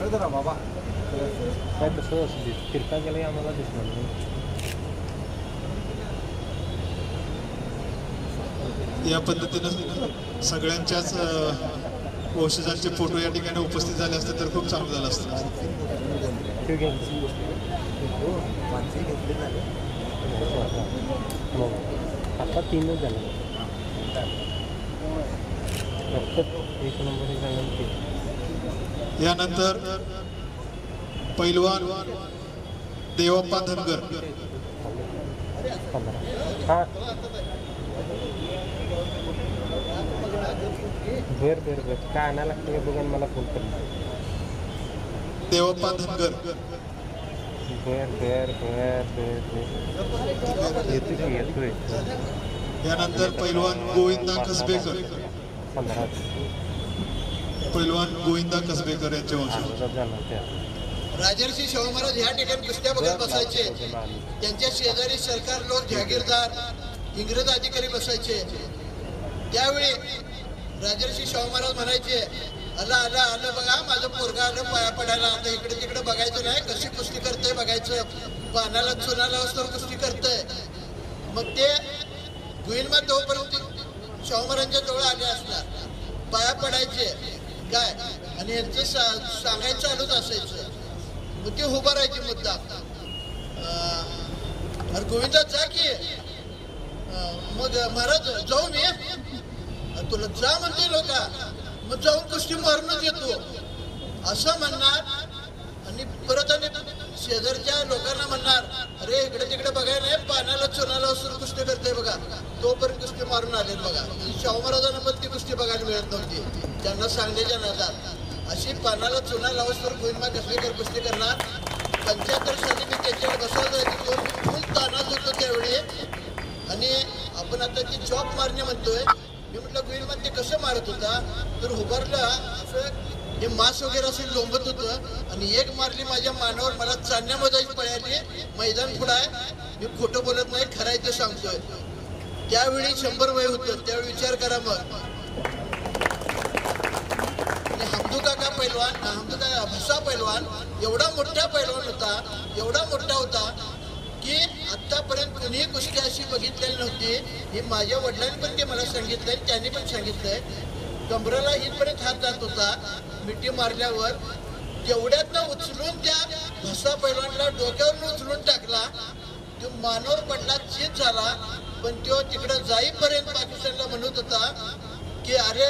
काय तसं असू दे फिरता गेलं आम्हाला दिसणार नाही. या पद्धतीनं सगळ्यांच्याच वंशजांचे फोटो या ठिकाणी उपस्थित झाले असते तर खूप चांगलं झालं असतं. ठीक आहे. आता 3च झालं फक्त 1 नंबर झालं. यानंतर पैलवान देवप्पा धनगर 15. हां बरं काय आणायला लागतं बघा मला फोन करणार. देवप्पा धनगर येतोय. यानंतर पैलवान गोविंदा कसबेकर 15 पैलवान गोविंदा कसबेकर यांचे वंशज. झालं त्या राजर्षी शाहू महाराज ह्या ठिकाणी कुस्त्या बघत बसायचे. त्यांच्या शेजारी सरकार लोक जहागीरदार इंग्रज अधिकारी बसायचे. त्यावेळी राजर्षी शाहू महाराज म्हणायचे आलं बघा माझं पोरगा आलं पाया पडायला. आता इकडे तिकडे बघायचं नाही, कशी कुस्ती करतंय बघायचं. पानाला चुनाला असल्यावर कुस्ती करतंय. मग ते गुहिलमा तोपर्यंत शाहू महाराजांच्या जवळ आले असणार, पाया पडायचे काय आणि यांचं सांगायचं चालूच असायचं. मग ते उभं राहायचे मुद्दा. अरे गोविंदा जा की. मग महाराज जाऊ मी. तुला जा म्हणते लोक, मग जाऊन कुस्ती मारूनच येतो असं म्हणणार. आणि परत आणि शेजारच्या लोकांना म्हणणार अरे इकडे तिकडे बघाय नाही, पानाला चुनाला असून कुस्ती करते बघा. तोपर्यंत कुस्ती मारून आले बघा. शाहू महाराजांना पण ती कुस्ती बघायला मिळत नव्हती. त्यांना सांगण्याच्या नादात अशी पानाला चुना लावसवर गोविंदा कसबेकर कुस्ती करणार. 75 साली मी त्याच्याकडे बसवलं जायचं. तो फुल तानात होतो त्यावेळी. आणि आपण आता ती चॉप मारणे म्हणतोय. मी म्हटलं गोविंदा ते कसं मारत होता तर उभारला असं हे मांस वगैरे असं लोंबत होतं आणि एक मारली माझ्या मानावर. मला चालण्यामध्ये पळाली. मैदान पुढं आहे, मी खोटं बोलत नाही, खरं आहे ते सांगतोय. त्यावेळी 100 वय होतं. त्यावेळी विचार करा मग. हमदू काका पैलवान, हमदू काका भसा पैलवान एवढा मोठा पैलवान होता, एवढा मोठा होता की आत्तापर्यंत कुणीही कुस्ती अशी बघितलेली नव्हती. हे माझ्या वडिलांनी पण ते मला सांगितलंय, त्यांनी पण सांगितलंय. कमरेला इथपर्यंत हात जात होता मिठी मारल्यावर. तेवढ्यातनं उचलून त्या भसा पैलवानला डोक्यावरून उचलून टाकला. तो मानवर पडला, चीज झाला. पण तो तिकडं जाईपर्यंत पाकिस्तानला म्हणत होता की अरे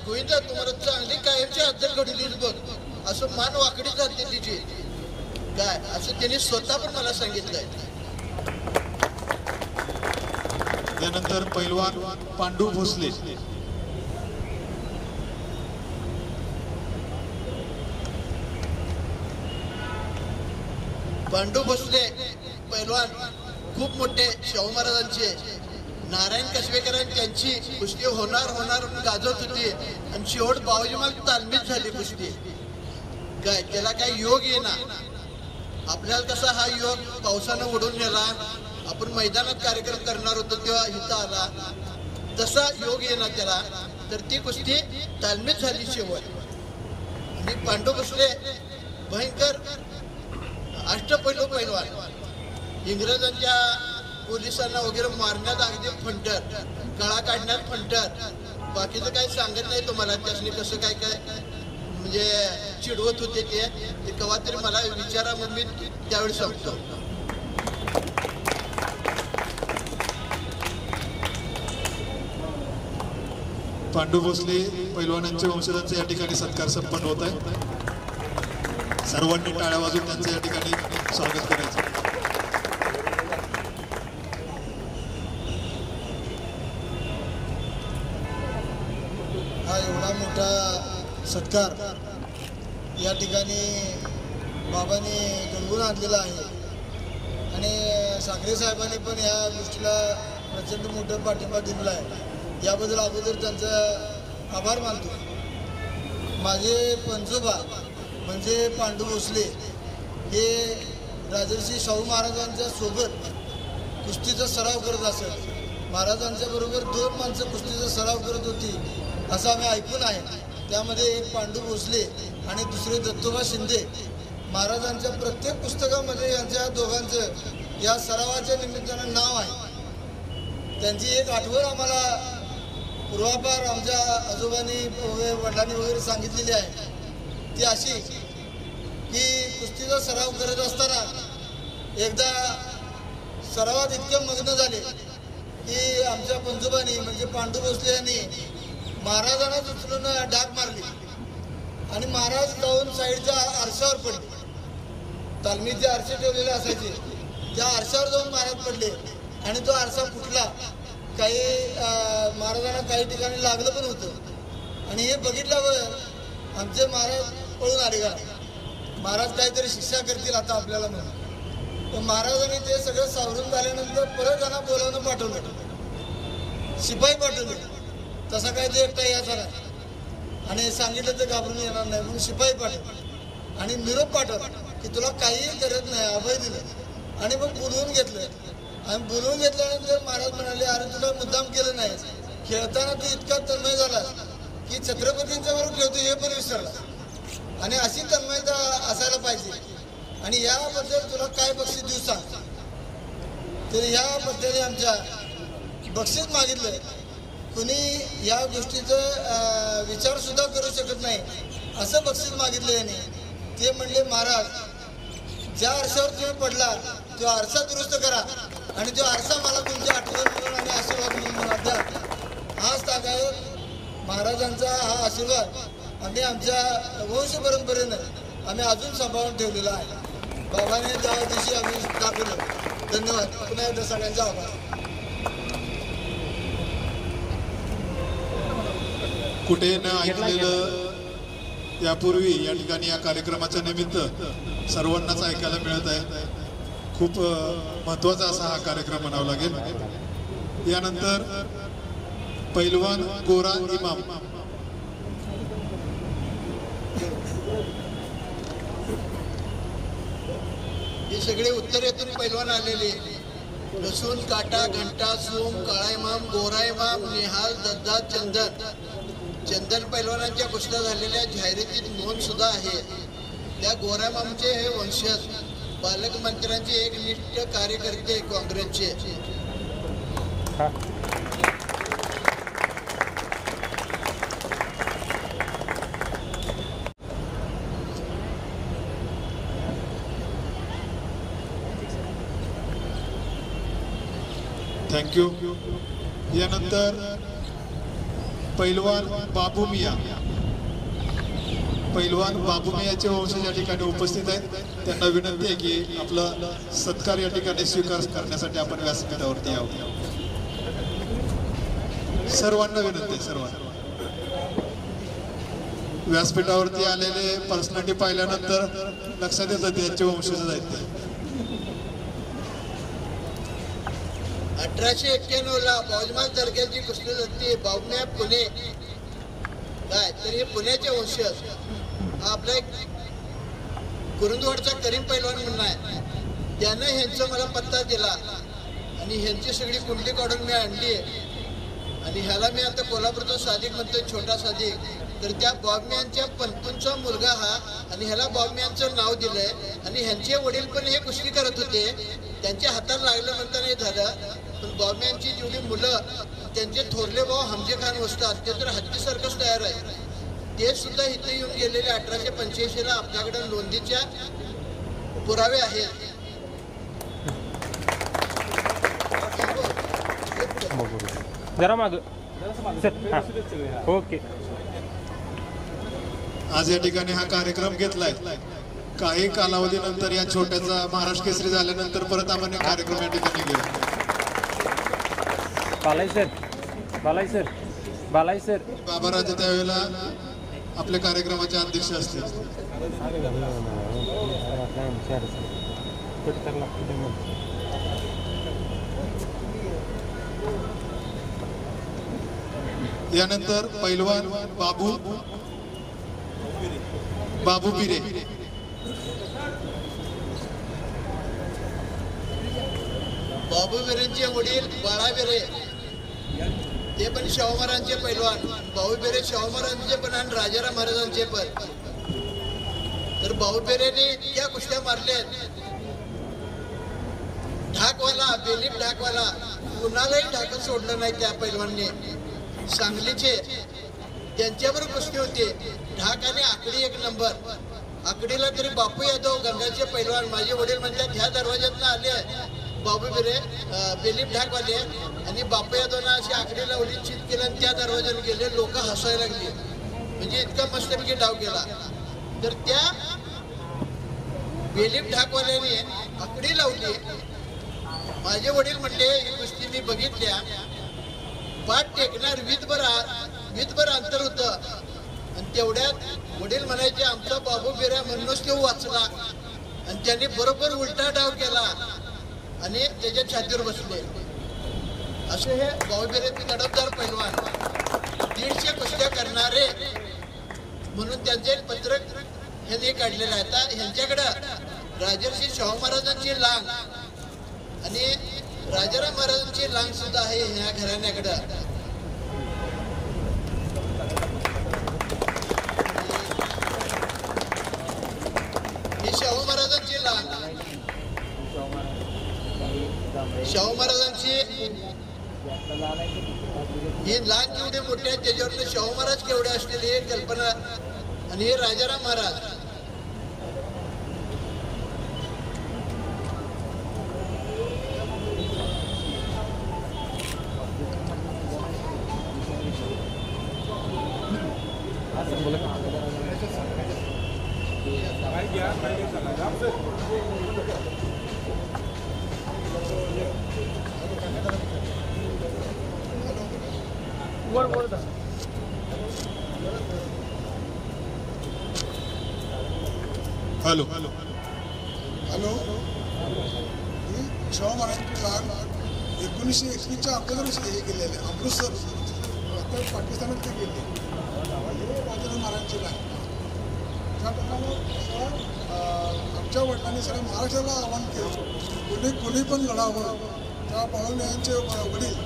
गोविंदा तुम्हाला चांगली कायमची अद्दल घडलीच बघ. असं मान वाकडी जाते तिची काय असं त्यांनी स्वतः पण मला सांगितलंय. यानंतर पैलवान पांडू भोसले पांडू भोसले पैलवान खूप मोठे शाहू महाराजांचे. नारायण कसबेकरांनी त्यांची कुस्ती होणार म्हणून गाजत होती. आणि शेवट बावजी मग तालमीच झाली कुस्ती काय. त्याला काय योग येना. आपल्याला कसा हा योग पावसानं उडून नेला. आपण मैदानात कार्यक्रम करणार होतो तेव्हा इथं आला. तसा योग येना त्याला. तर ती कुस्ती तालमीच झाली शेवट. आणि पांडू भोसले भयंकर अष्टपैलू पैलवान. इंग्रजांच्या पोलिसांना वगैरे मारण्यात अगदी फंटर, गळा काढण्यात फंटर. बाकीचं काही सांगत नाही तुम्हाला त्यासनी कसं काय म्हणजे चिडवत होते ते केव्हा तरी मला विचारा मग मी त्यावेळी सांगतो. पांडू भोसले पैलवानांच्या वंशजांचा या ठिकाणी सत्कार संपन्न होत आहे. सर्वांनी टाळ्या वाजून त्यांचं या ठिकाणी स्वागत करायचं. हा एवढा मोठा सत्कार या ठिकाणी बाबांनी घडवून आणलेला आहे. आणि साखरे साहेबांनी पण या गोष्टीला प्रचंड मोठा पाठिंबा दिलेला आहे. याबद्दल अगोदर त्यांचा आभार मानतो. माझे पंजोबा म्हणजे पांडू भोसले हे राजर्षी शाहू महाराजांच्या सोबत कुस्तीचा सराव करत असत. महाराजांच्या बरोबर 2 माणसं कुस्तीचा सराव करत होती असं आम्ही ऐकून आहे. त्यामध्ये एक पांडू भोसले आणि दुसरे दत्तोबा शिंदे महाराजांच्या प्रत्येक पुस्तकामध्ये यांच्या दोघांचं या सरावाच्या निमित्तानं नाव आहे. त्यांची एक आठवण आम्हाला पूर्वापार आमच्या आजोबांनी वगैरे वडिलांनी वगैरे सांगितलेली आहे. ती अशी की कुस्तीचा सराव करत असताना एकदा सरावात इतके मग्न झाले की आमच्या पंजोबांनी म्हणजे पांडू भोसले यांनी महाराजांना उचलून डाग मारली आणि महाराज जाऊन साईडच्या आरशावर पडले. तालमीत जे आरसे ठेवलेले असायचे त्या आरशावर जाऊन महाराज पडले आणि तो आरसा फुटला. काही महाराजांना काही ठिकाणी लागलं पण होतं आणि हे बघितल्यावर आमचे महाराज पळून आले का महाराज काहीतरी शिक्षा करतील आता आपल्याला म्हणून. तर महाराजांनी ते सगळं सावरून झाल्यानंतर परत त्यांना बोलावून पाठवलं, शिपाई पाठवले. तसा काय ते एकटा यायचा नाही आणि सांगितलं तर घाबरून येणार नाही म्हणून शिपाई पाठवलं आणि निरोप पाठवला की तुला काहीही करत नाही अभय दिलं आणि मग बोलवून घेतलं. आणि बोलवून घेतल्यानंतर महाराज म्हणाले अरे तुला मुद्दाम केलं नाही, खेळताना तू इतका तन्मय झाला की छत्रपतींच्या बरोबर खेळतो हे पण विसरला आणि अशी तन्मयता असायला पाहिजे आणि याबद्दल तुला काय बक्षीस देऊ सांग. तर या पद्धतीने आमच्या बक्षीस मागितलं. कुणी या गोष्टीचं विचारसुद्धा करू शकत नाही असं बक्षीस मागितलं याने. ते म्हणले महाराज ज्या आरशावर तुम्ही पडला तो आरसा दुरुस्त करा आणि तो आरसा मला तुमची आठवण म्हणून आणि आशीर्वाद म्हणून मला द्या. हाच तागावर महाराजांचा हा आशीर्वाद आम्ही आमच्या वंश परंपरेनं आम्ही अजून सांभाळून ठेवलेला आहे. बाबाने त्या दिवशी आम्ही दाखवलं. धन्यवाद. पुन्हा एकदा सगळ्यांचा आभार. कुठे न ऐकलेलं यापूर्वी या ठिकाणी या कार्यक्रमाच्या निमित्त सर्वांनाच ऐकायला मिळत आहे. खूप महत्त्वाचा असा हा कार्यक्रम म्हणावा लागेल. यानंतर पैलवान गोरा इमाम. हे सगळे उत्तरेतून पैलवान आलेले लसूण काटा घंटा सोम काळा इमाम गोरा इमाम निहाल दद्दा चंदन पैलवानांच्या कुस्त्या झालेल्या जाहिरातीत नोंद सुद्धा आहे. त्या गोरा इमामचे हे वंशज पालकमंत्र्यांचे एक निष्ठ कार्यकर्ते काँग्रेसचे. थँक्यू. यानंतर पैलवान बाबू मिया. पैलवान बाबू मियाचे वंशज या ठिकाणी उपस्थित आहेत. त्यांना विनंती आहे की आपला सत्कार या ठिकाणी स्वीकार करण्यासाठी आपण व्यासपीठावरती यावं. सर्वांना विनंती आहे. सर्वांना व्यासपीठावरती आलेले पर्सनॅलिटी पाहिल्यानंतर लक्षात येतं त्यांचे वंशज आहेत ते. 1891 बावजमाल तालुक्याची कुस्ती झाली. बावम्या पुणे काय तर हे पुण्याचे वंशज. हा आपला एक कुरुंदवाडचा करीम पैलवान म्हणून आहे. त्यानं ह्यांचा मला पत्ता दिला आणि ह्यांची सगळी कुंडली काढून मी आणली आणि ह्याला मी आता कोल्हापूरचा सादिक म्हणतोय, छोटा सादिक. तर त्या बॉबम्यांच्या पंतूंचा मुलगा हा आणि ह्याला बॉबम्यांचं नाव दिलंय आणि ह्यांचे वडील पण हे कुस्ती करत होते. त्यांच्या हाताला लागलं म्हणताना हे झालं. पण बॉबम्यांची जेवढी मुलं त्यांचे थोरले भाऊ हमजे खान वस्ताद ते तर हत्तीसारखंच तयार आहे. ते सुद्धा इथे येऊन गेलेले 1885 आपल्याकडे नोंदीच्या पुरावे आहेत. जरा माग ओके. आज या ठिकाणी हा कार्यक्रम घेतलाय. काही कालावधीनंतर या छोट्याचा महाराष्ट्र केसरी झाल्यानंतर परत आपण कार्यक्रम या ठिकाणी घेऊ. बालाई सर बाबाराजे त्यावेळेला आपल्या कार्यक्रमाचे अध्यक्ष असतील. यानंतर पैलवान बाबू बिरे. बाबू बिरेंचे वडील बाळा बिरे ते पण शाहू महाराजांचे पैलवान, भाऊ बेरे शाहू महाराजांचे पण आणि राजाराम महाराजांचे पण. तर भाऊ बेरेने इतक्या कुस्त्या मारल्यात, ढाकवाला बेलीप ढाकवाला कुणालाही ढाकत सोडलं नाही त्या पैलवानने. सांगलीचे त्यांच्याबरोबर कुस्ती होते, ढाक आणि आकडी एक नंबर. आकडीला तरी बापू यादव गंगाचे पैलवान, माझे वडील म्हणतात ह्या दरवाज्यातनं आले बाबू बिरे बेलीप ढाकवाले आणि बापू यादवनं अशी आकडी लावली, चित केलं आणि त्या दरवाज्याने गेले. लोक हसायला लागली, म्हणजे इतका मस्तपैकी डाव केला. तर त्या बेलीप ढाकवाल्याने आकडी लावली. माझे वडील म्हणले ही कुस्ती मी बघितल्या, पाठ टेकणार वीतभर अंतर होतं आणि तेवढ्यात वडील म्हणायचे आमचा बाबू बिऱ्या म्हणूनच तो वाचला आणि त्यांनी बरोबर उलटा डाव केला आणि त्याच्या छातीवर बसले. असे हे बाबू बिऱ्याचे तडफदार पैलवान, 150 कुस्त्या करणारे म्हणून त्यांचे पत्रक यांनी काढलेलं आहे. आता ह्यांच्याकडं राजर्षी शाहू महाराजांची लांग आणि राजाराम महाराजांची लांग सुद्धा आहे ह्या घराण्याकडं. ही शाहू महाराजांची लांग, शाहू महाराजांची ही लांग केवढे मोठे आहेत त्याच्यावर शाहू महाराज केवढे असतील हे कल्पना. आणि हे राजाराम महाराज, हॅलो हॅलो, ही शाहू महाराजांची लाग 1921च्या अगोदरच हे गेलेले अमृतसर, आता पाकिस्तानात ते गेले. हे राजाराम महाराजांची लाग. त्या प्रकारे आमच्या वडिलांनी सगळ्या महाराष्ट्राला आव्हान केलं, कोणी पण लढावं. त्या बाळून यांचे वडील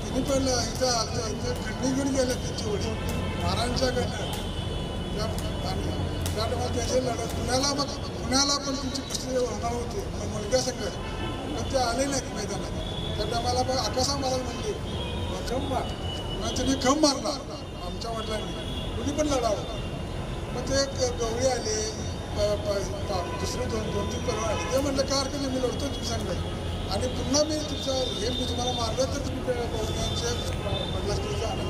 तिने पण इथं आलं, इथं खंडी घेऊन गेले त्यांचे वडील महाराजांच्याकडनं. त्या टायमाला त्याचे लढत पुण्याला पण तुमची कुस्ती होणार होती मुलगा संघ, पण ते आले नाहीत मैदानात. त्या टायमाला पण आकाशा महाराज म्हणले खम मार, मग त्यांनी खम मारला आमच्या वडिलांनी, कुणी पण लढावं. मग ते गवळी आले, दुसरे दोन तीन परवा आले. ते म्हणलं का हरकत मी लढतो तुम्ही सांगा आणि पुन्हा मी मी तुम्हाला मारलं तर तुम्ही पवन्यांचे वडिलांकडे आले.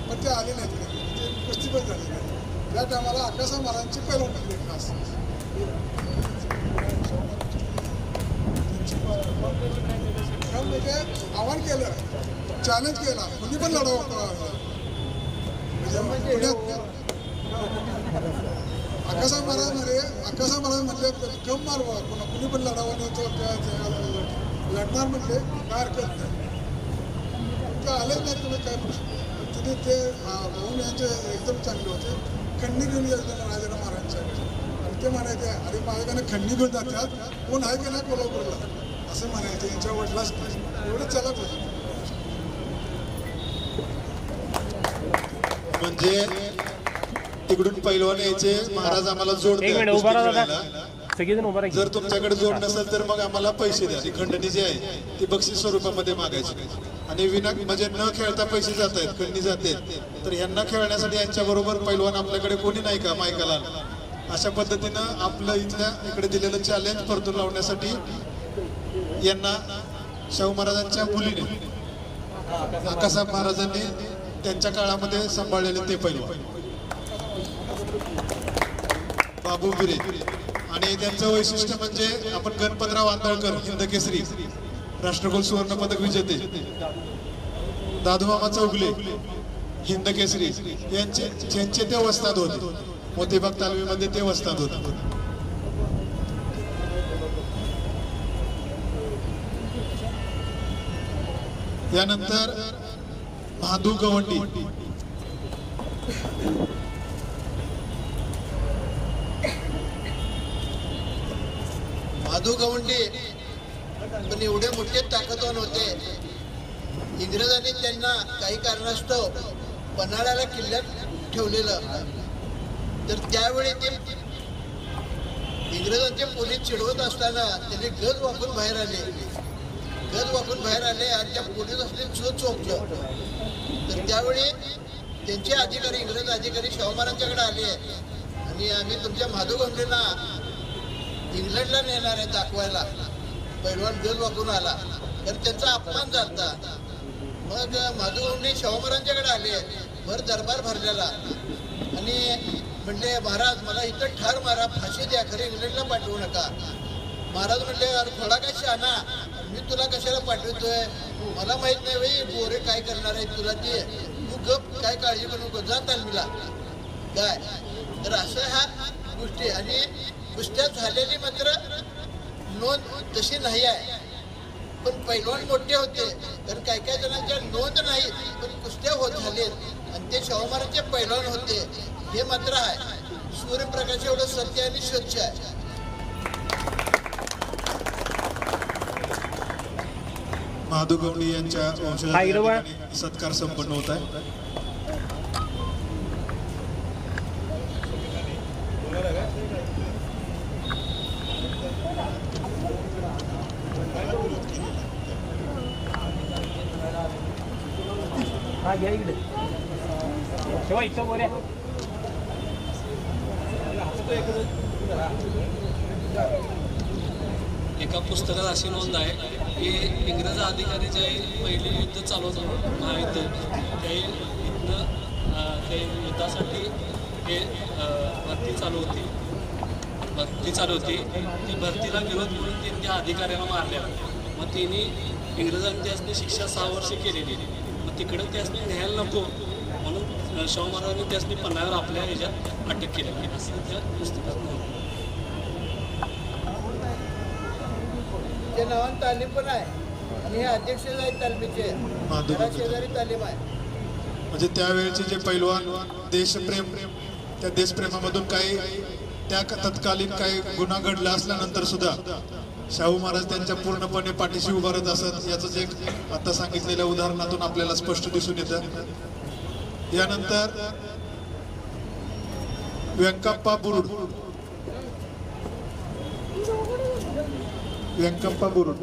पण ते आले नाहीत, ते कुस्ती पण झाली नाही. त्या टायमाला आकाशा महाराजांची पैलवान बनले खास. म्हणजे आव्हान केलं, चॅलेंज केला, कुणी पण लढावं. म्हणजे पुण्यात आकाशा महाराज म्हणले कम मारवा, कुणी पण लढावं नव्हतं, लढणार म्हणले काय हरकत नाही. ते आलेच नाही, तुम्ही काय प्रश्न. तिने ते भाऊन यांचे एकदम चांगले होते, खंडी घेऊन गेले राजाराम महाराजांच्याकडे. आणि ते म्हणायचे अरे माझ्याकडे खंडी घेऊन जातात, कोण आहे की नाही कोल्हापूरला, असं म्हणायचे. यांच्या वडिलाच एवढंच चालत होतं. म्हणजे तिकडून पैलवान यायचे, महाराज आम्हाला जोड द्या, जर तुमच्याकडे जोड नसेल तर मग आम्हाला पैसे द्या. खंडणी जी आहे ती बक्षीस स्वरूपामध्ये मागायची. आणि म्हणजे न खेळता पैसे जात आहेत, खंडणी जाते, तर यांना खेळण्यासाठी यांच्या बरोबर पैलवान आपल्याकडे कोणी नाही का मायकाला. अशा पद्धतीनं आपलं इथल्या इकडे दिलेलं चॅलेंज परतून लावण्यासाठी यांना शाहू महाराजांच्या मुलीने आकाशा महाराजांनी त्यांच्या काळामध्ये सांभाळलेले ते पैलवान बाबू बिरे. आणि त्यांचं वैशिष्ट्य म्हणजे आपण गणपतराव आंधळकर हिंद केसरी राष्ट्रकुल सुवर्ण पदक विजेते, दादूमामा चौगले हिंद केसरी यांचे ते वस्ताद होते. मोतीबाग तालमीमध्ये ते वस्ताद होते. यानंतर महादू गवंडी, महादू गवंडी पण एवढे मोठे ताकदवान होते इंग्रजांनी त्यांना काही कारणास्तव पन्हाळ्याला किल्ल्यात ठेवलेलं. तर त्यावेळी ते इंग्रजांचे पोलीस चिडवत असताना त्यांनी गज वाकून बाहेर आले. गज वाकून बाहेर आले आणि त्या पोलीस असले चोपलं. तर त्यावेळी त्यांचे अधिकारी, इंग्रज अधिकारी शाहू महाराजांच्याकडे आले आणि आम्ही तुमच्या माधव गंगेला इंग्लंडला नेणार आहे दाखवायला. पैलवान गज वाकून आला तर त्यांचा अपमान झाला. मग माधव गंगे शाहू महाराजांच्याकडे आले, भर दरबार भरलेला आणि म्हणले महाराज मला इथं ठार मारा, फाशी द्या, खरं इंग्लंडला पाठवू नका. महाराज म्हणले अरे थोडा काय शहाणा, मी तुला कशाला पाठवतोय, मला माहित नाही बाई गोरे काय करणार आहे तुला, ते तू गप, काय काळजी करू नको, जा तालमीला काय. तर असं ह्या गोष्टी आणि कुस्त्या झालेली मात्र नोंद तशी नाही आहे. पण पैलवान मोठे होते तर काही काही जणांच्या नोंद नाही, पण कुस्त्या होत झालेत आणि ते शाहू महाराजचे पैलवान होते हे मात्र आहे. सूर्यप्रकाश एवढं सत्य आणि स्वच्छ आहे. महादू गवळी यांच्या वंशजांचा सत्कार संपन्न होत आहे. हा घ्या इकडे तेव्हा इथं बोल्या. एका पुस्तकात अशी नोंद आहे की इंग्रज अधिकारी ज्यावेळी पहिले युद्ध चालू होतं महायुद्ध, त्यावेळी इथनं ते युद्धासाठी हे भरती चालू होती. ती भरतीला विरोध म्हणून त्यांनी त्या अधिकाऱ्यांना मारल्या. मग त्यांनी इंग्रजांनी त्यासनी शिक्षा 6 वर्ष केलेली. मग तिकडं त्यासनी न्यायला नको म्हणून शाहू महाराजांनी त्यासनी पन्हाळ्यावर आपल्या ह्याच्यात अटक केली असं त्या पुस्तकात नोंद. ते नावान तालीम पण आहे आणि हे अध्यक्ष आहेत तालमीचे, शेजारी तालीम आहे. म्हणजे त्यावेळेचे जे पैलवान देशप्रेम, त्या देशप्रेमामधून काही त्या तत्कालीन काही गुन्हा घडला असल्यानंतर सुद्धा शाहू महाराज त्यांच्या पूर्णपणे पाठीशी उभारत असत. याच एक आता सांगितलेल्या उदाहरणातून आपल्याला स्पष्ट दिसून येतं. यानंतर व्यंकप्पा बुरुड, व्यंकप्पा बुरुड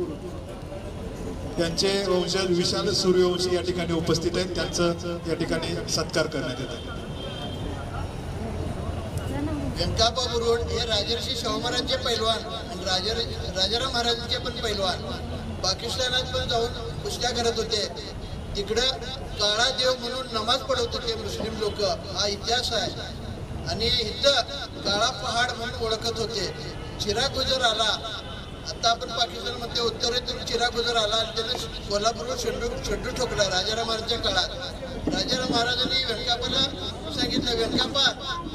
यांचे वंशज विशाल सूर्यवंशी या ठिकाणी उपस्थित आहेत. त्यांचं या ठिकाणी सत्कार करण्यात येत आहे. व्यंकप्पा बुरुड हे राजर्षी शाहू महाराजांचे पैलवान आणि राजाराम महाराजांचे पण पैलवान. पाकिस्तानात पण जाऊन कुस्त्या करत होते. तिकडं काळा देव म्हणून नमाज पढवत होते मुस्लिम लोक, हा इतिहास आहे. आणि इथं काळा पहाड म्हणून ओळखत होते. चिराग गुजर आला, आता आपण पाकिस्तानमध्ये उत्तरेतून चिराग गुजर आला आणि त्यानं कोल्हापूरवर शेंडू ठोकला राजाराम महाराजांच्या काळात. राजाराम महाराजांनी व्यंकप्पाला सांगितलं, व्यंकप्पा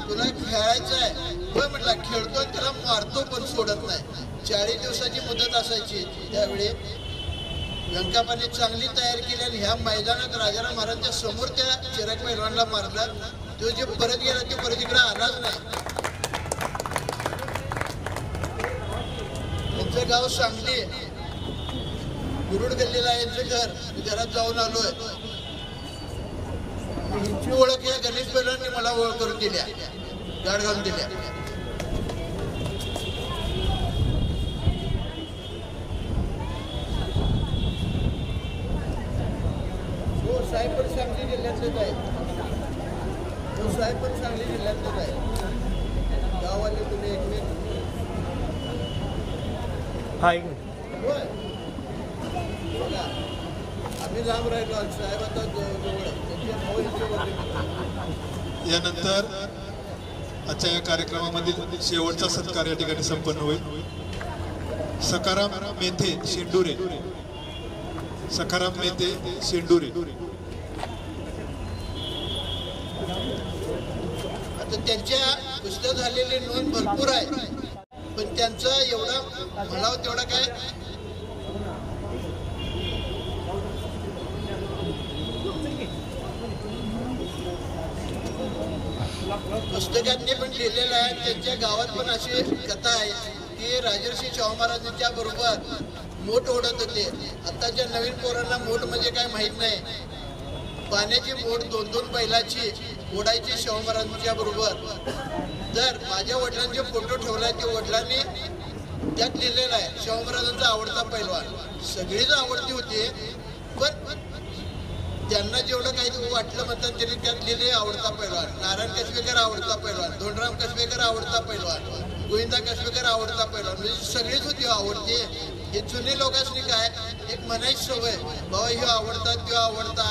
तुला खेळायचं आहे. होय म्हटला, खेळतो त्याला मारतो पण सोडत नाही. 40 दिवसाची मुदत असायची त्यावेळी. व्यंकप्पाने चांगली तयारी केली आणि ह्या मैदानात राजाराम महाराजांच्या समोर त्या चिराग पैलवानला मारला. तो जे परत गेला ते परत इकडे आलाच नाही. त्यांचं गाव सांगली, गुरुड गल्लीला आहे यांचं घर. मी घरात जाऊन आलोय. हिंची ओळख या गणेश पैलवानने मला ओळख करून दिल्या, गाड घालून दिल्या. हो साहेब पण सांगली जिल्ह्यातलेच आहे. हो साहेब पण सांगली जिल्ह्यातलेच आहे. गाववाले तुम्ही एकमेक. हा एक मिनिट. होय बघा, आम्ही लांब राहिलो, साहेब आता जवळ. यानंतर आजच्या या कार्यक्रमामधील शेवटचा सत्कार या ठिकाणी संपन्न होईल. सखाराम मेथे शेंडुरे, सखाराम मेथे शेंडुरे. आता त्यांच्या कुस्त्या झालेली नोंद भरपूर आहे, पण त्यांचं एवढं म्हणावं तेवढं काय पुस्तकांनी पण लिहिलेलं आहे. त्यांच्या गावात पण अशी कथा आहे की राजर्षी शाहू महाराजांच्या बरोबर मोठ ओढत होते. आताच्या नवीन पोरांना मोठ म्हणजे काय माहित नाही. पाण्याची मोठ 2-2 बैलाची ओढायची शाहू महाराजांच्या बरोबर. तर माझ्या वडिलांचे फोटो ठेवलाय ते वडिलांनी त्यात लिहिलेला आहे शाहू महाराजांचा आवडता पैलवान. सगळीच आवडती होती, पण त्यांना जेवढं काही वाटलं म्हणतात त्यांनी त्यात लिहिले आवडता पैलवान. नारायण कसबेकर आवडता पैलवान, धोंडराम कसबेकर आवडता पैलवान, गोविंदा कसबेकर आवडता पैलवान. म्हणजे सगळीच होती आवडते. हे जुने लोकांनी काय एक म्हणायची सवय, बाबा ह्यो आवडता त्यो आवडता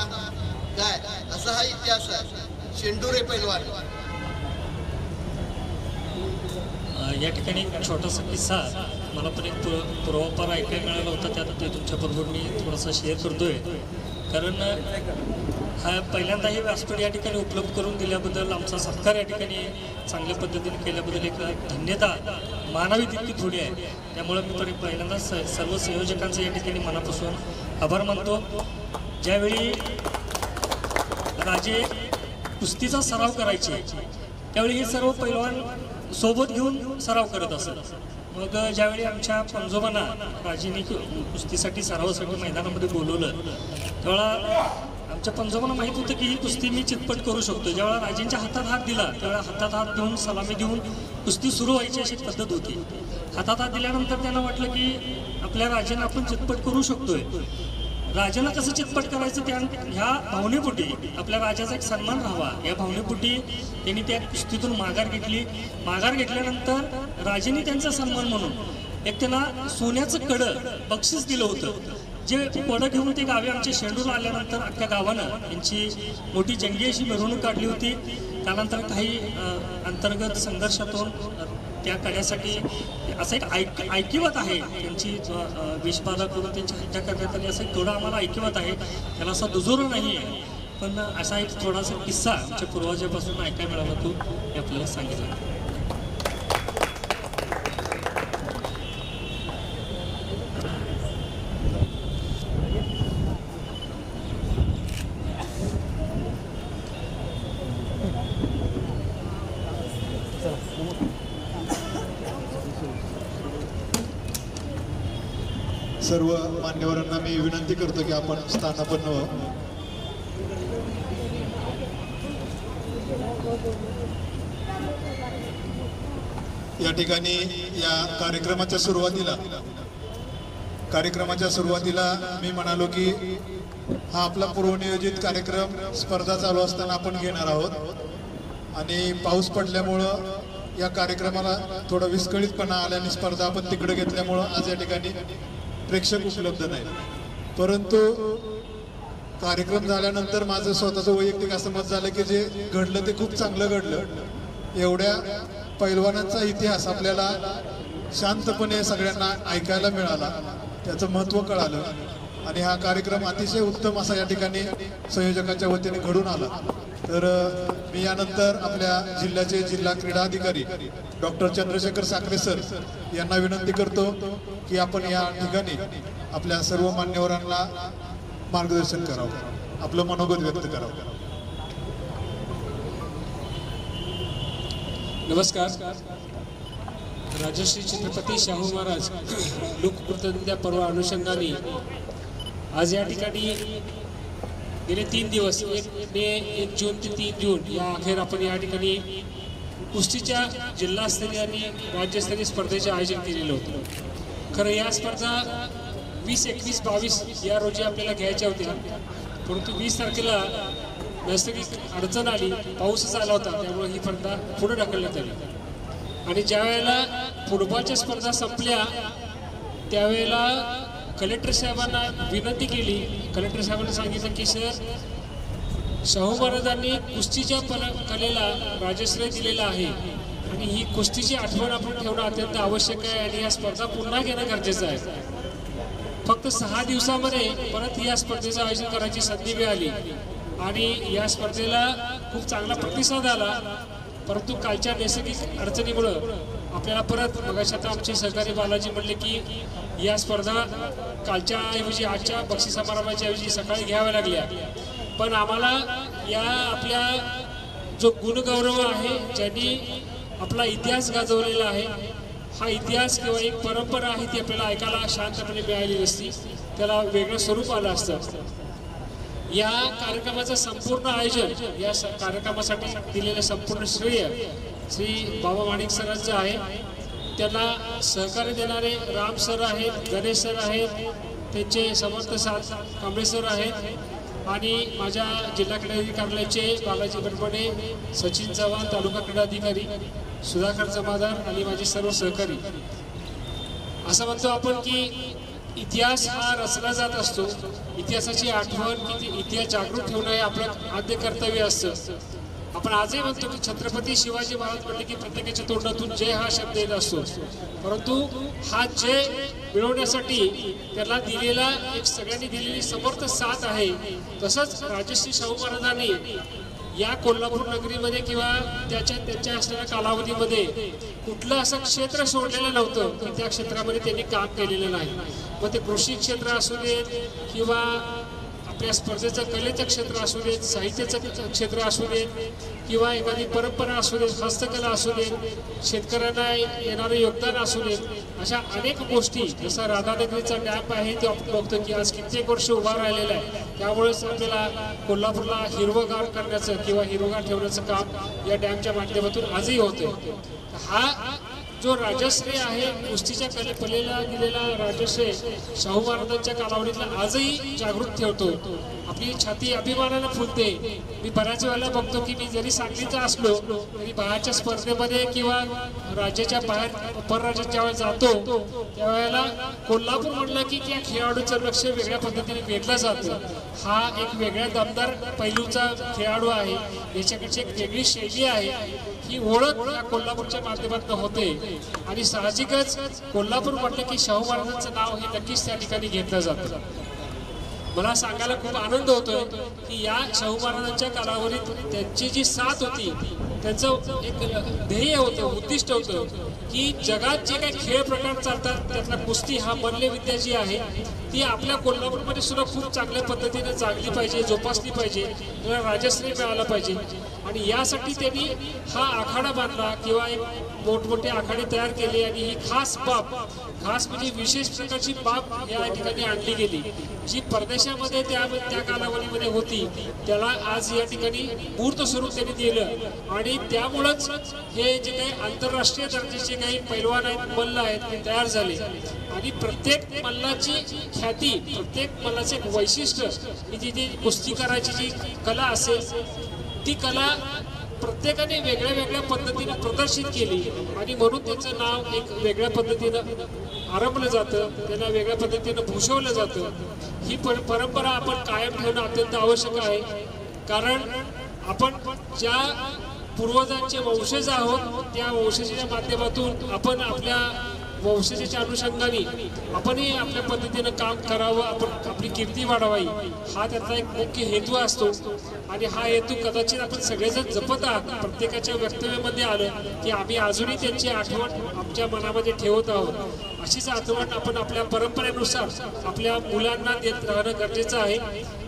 काय, असा हा इतिहास आहे. शेंडुरे पैलवान. या ठिकाणी एक छोटासा किस्सा मला पण एक पूर्वापार ऐकायला मिळाला होता, त्यात ते तुमच्याबरोबर मी थोडासा शेअर करतोय. कारण हा पहिल्यांदा हे व्यासपीठ या ठिकाणी उपलब्ध करून दिल्याबद्दल, आमचा सत्कार या ठिकाणी चांगल्या पद्धतीने केल्याबद्दल एक धन्यता मानावी तितकी थोडी आहे. त्यामुळे मी पहिल्यांदा सर्व संयोजकांचं या ठिकाणी मनापासून आभार मानतो. ज्यावेळी राजे कुस्तीचा सराव करायचे त्यावेळी हे सर्व पैलवान सोबत घेऊन सराव करत असत. मग ज्यावेळी आमच्या पंजोबांना राजेने कुस्तीसाठी सरावासाठी मैदानामध्ये बोलवलं त्यावेळा आमच्या पंजोबांना माहीत होतं की ही कुस्ती मी चितपट करू शकतो. ज्यावेळा राजेंच्या हातात हात दिला त्यावेळा हातात हात देऊन सलामी देऊन कुस्ती सुरू व्हायची अशी पद्धत होती. हातात हात दिल्यानंतर त्यांना वाटलं की आपल्या राजांना आपण चितपट करू शकतोय. राजाला कसं चितपट करायचं त्या ह्या भावनेपोटी आपल्या राजाचा एक सन्मान राहावा या भावनेपोटी त्यांनी त्या कुस्तीतून माघार घेतली. माघार घेतल्यानंतर राजांनी त्यांचा सन्मान म्हणून एक त्यांना सोन्याचं कडं बक्षीस दिलं होतं. जे कडं घेऊन ते गावी आमच्या शेंडूर आल्यानंतर अख्ख्या गावानं यांची मोठी जंगी अशी मिरवणूक काढली होती. त्यानंतर काही अंतर्गत संघर्षातून त्या कड्यासाठी असं एक ऐकिवत आहे त्यांची विषबाधा करून त्यांची हत्या करण्यात आली. असं एक थोडं आम्हाला ऐकिवत आहे, त्याला असा दुजोरा नाही आहे. पण असा एक थोडासा किस्सा आमच्या पूर्वजापासून ऐकायला मिळाला तो हे आपल्याला सांगितलं. सर्व मान्यवरांना मी विनंती करतो की आपण स्थानापन्न व्हावं. या ठिकाणी या कार्यक्रमाच्या सुरुवातीला मी म्हणालो की हा आपला पूर्वनियोजित कार्यक्रम स्पर्धा चालू असताना आपण घेणार आहोत आणि पाऊस पडल्यामुळं या कार्यक्रमाला थोडा विस्कळीतपणा आल्याने स्पर्धा आपण तिकडे घेतल्यामुळं आज या ठिकाणी प्रेक्षक उपलब्ध नाही. परंतु कार्यक्रम झाल्यानंतर माझं स्वतःचं वैयक्तिक असं मत झालं की जे घडलं ते खूप चांगलं घडलं. एवढ्या पैलवानांचा इतिहास आपल्याला शांतपणे सगळ्यांना ऐकायला मिळाला, त्याचं महत्त्व कळालं आणि हा कार्यक्रम अतिशय उत्तम असा या ठिकाणी संयोजकाच्या वतीने घडून आला. तर मी यानंतर आपल्या जिल्ह्याचे जिल्हा क्रीडा अधिकारी डॉक्टर चंद्रशेखर साखरे सर यांना विनंती करतो की आपण या ठिकाणी आपल्या सर्व मान्यवरांना मार्गदर्शन करावं, आपलं मनोगत व्यक्त करावं. नमस्कार. राजश्री छत्रपती शाहू महाराज लोकप्रतिनिधी पर्व अनुषंगाने आज या ठिकाणी गेले 3 दिवस 1 मे 1 जून ते 3 जून या अखेर आपण या ठिकाणी कुस्तीच्या जिल्हास्तरीय आणि राज्यस्तरीय स्पर्धेचे आयोजन केलेलं होतं. खरं या स्पर्धा 20, 21, 22 या रोजी आपल्याला घ्यायच्या होत्या, परंतु 20 तारखेला नैसर्गिक अडचण आली, पाऊसच आला होता, त्यामुळे ही स्पर्धा पुढे ढकलण्यात आली. आणि ज्या वेळेला फुटबॉलच्या स्पर्धा संपल्या त्यावेळेला कलेक्टर साहेबांना विनंती केली. कलेक्टर साहेबांनी सांगितलं की सर, शाहू महाराजांनी कुस्तीच्या कलेला राजश्रय दिलेला आहे आणि ही कुस्तीची आठवण आपण ठेवणं अत्यंत आवश्यक आहे आणि या स्पर्धा पुन्हा घेणं गरजेचं आहे. फक्त 6 दिवसामध्ये परत या स्पर्धेचं आयोजन करायची संधी मिळाली आणि या स्पर्धेला खूप चांगला प्रतिसाद आला. परंतु कालच्या नैसर्गिक अडचणीमुळं आपल्याला परत मगाशी आता आमचे सहकारी बालाजी म्हणले की या स्पर्धा कालच्या ऐवजी आजच्या बक्षीस समारंभाच्या ऐवजी सकाळी घ्याव्या लागल्या. पण आम्हाला या आपल्या जो गुणगौरव आहे, ज्यांनी आपला इतिहास गाजवलेला आहे, हा इतिहास किंवा एक परंपरा आहे ती आपल्याला ऐकायला शांतपणे मिळाली नसती, त्याला वेगळं स्वरूप आलं असतं. या कार्यक्रमाचं संपूर्ण आयोजन, या कार्यक्रमासाठी दिलेलं संपूर्ण श्रेय श्री बाबा माणिक सरांचं आहे. त्यांना सहकार्य देणारे राम सर आहेत, गणेश सर आहेत, त्यांचे समर्थ साथ कांबळे सर आहेत आणि माझ्या जिल्हा क्रीडा कार्यालयाचे बालाजी बडबडे, सचिन चव्हाण तालुका क्रीडा अधिकारी, सुधाकर जमादार आणि माझे सर्व सहकारी. असं म्हणतो आपण की इतिहास हा रचला जात असतो. इतिहासाची आठवण की इतिहास जागृत ठेवणं हे आपलं आद्य कर्तव्य असतं. आपण आजही म्हणतो की छत्रपती शिवाजी महाराज म्हटले की प्रत्येकाच्या तोंडातून जय हा शब्द येत असतो, परंतु हा जय मिळवण्यासाठी त्याला दिलेला एक सगळ्यांनी दिलेली समर्थ साथ आहे. तसंच राजश्री शाहू महाराजांनी या कोल्हापूर नगरीमध्ये किंवा त्यांच्या असलेल्या कालावधीमध्ये कुठलं असं क्षेत्र सोडलेलं नव्हतं की त्या क्षेत्रामध्ये त्यांनी काम केलेलं नाही. मग ते कृषी क्षेत्र असू देत किंवा आपल्या स्पर्धेचं कलेचं क्षेत्र असू देत, साहित्याचं क्षेत्र असू देत किंवा एखादी परंपरा असू देत, हस्तकला असू देत, शेतकऱ्यांना येणारं योगदान असू देत, अशा अनेक गोष्टी. जसा राधानगरीचा डॅम आहे तो आपण बघतो की आज कित्येक वर्ष उभा राहिलेला आहे. त्यामुळेच आपल्याला कोल्हापूरला हिरवगार करण्याचं किंवा हिरवगार ठेवण्याचं काम या डॅमच्या माध्यमातून आजही होतं. हा जो राजश्रेय आहे, कुस्तीच्या कलेला दिलेला राजश्रेय शाहू महाराजांच्या कालावधीतला आजही जागृत ठेवतो. आपली छाती अभिमानानं फुलते. मी बऱ्याच वेळेला बघतो की मी जरी सांगलीचा असलो तरी बाहेरच्या स्पर्धेमध्ये किंवा राज्याच्या बाहेर परराज्यात ज्यावेळेला जातो त्यावेळेला कोल्हापूर म्हटलं की त्या खेळाडूचं लक्ष वेगळ्या पद्धतीने वेधलं जातं. हा एक वेगळ्या दमदार पैलूचा खेळाडू आहे, याच्याकडची एक वेगळी शैली आहे. ही ओळख या कोल्हापूरच्या माध्यमातून होते आणि साहजिकच कोल्हापूर म्हटलं की शाहू महाराजांचं नाव हे नक्कीच त्या ठिकाणी घेतलं जातं. मला सांगायला खूप आनंद होतोय की या शाहू महाराजांच्या कालावधीत त्यांची जी साथ होती, त्यांचं एक ध्येय होतं, उद्दिष्ट होतं की जगात जे काही खेळ प्रकार चालतात त्यातला कुस्ती हा मल्लविद्या जी आहे ती आपल्या कोल्हापूरमध्ये सुद्धा खूप चांगल्या पद्धतीने जागली पाहिजे, जोपासली पाहिजे, त्याला राजश्री मिळाला पाहिजे. आणि यासाठी त्यांनी हा आखाडा बांधला किंवा एक मोठमोठे आखाडे तयार केले आणि ही खास म्हणजे विशेष प्रकारची बाब या ठिकाणी आणली गेली जी परदेशामध्ये त्या कालावधीमध्ये होती, त्याला आज या ठिकाणी मूर्त स्वरूप त्यांनी दिलं आणि त्यामुळंच हे जे काही आंतरराष्ट्रीय दर्जाचे काही पैलवान आहेत, मल्ल आहेत ते तयार झाले. आणि प्रत्येक मल्लाची ख्याती, प्रत्येक मल्लाचे एक वैशिष्ट्य, जी कुस्ती करायची जी कला असेल ती कला प्रत्येकाने वेगळ्या वेगळ्या पद्धतीने प्रदर्शित केली आणि म्हणून त्याचं नाव एक वेगळ्या पद्धतीनं आरंभलं जातं, त्यांना वेगळ्या पद्धतीनं भूषवलं जातं. ही परंपरा आपण कायम ठेवणं अत्यंत आवश्यक आहे, कारण आपण ज्या पूर्वजांचे वंशज आहोत त्या वंशजाच्या माध्यमातून आपण आपल्या वंशजाच्या अनुषंगाने आपणही आपल्या पद्धतीनं काम करावं, आपण आपली कीर्ती वाढवावी, हा त्याचा एक मुख्य हेतू असतो. आणि हा हेतू कदाचित आपण सगळेजण जपत आहात. प्रत्येकाच्या वक्तव्यामध्ये आलं की आम्ही अजूनही त्यांची आठवण आमच्या मनामध्ये ठेवत आहोत. अशीच आठवण आपण आपल्या परंपरेनुसार आपल्या मुलांना देत राहणं गरजेचं आहे.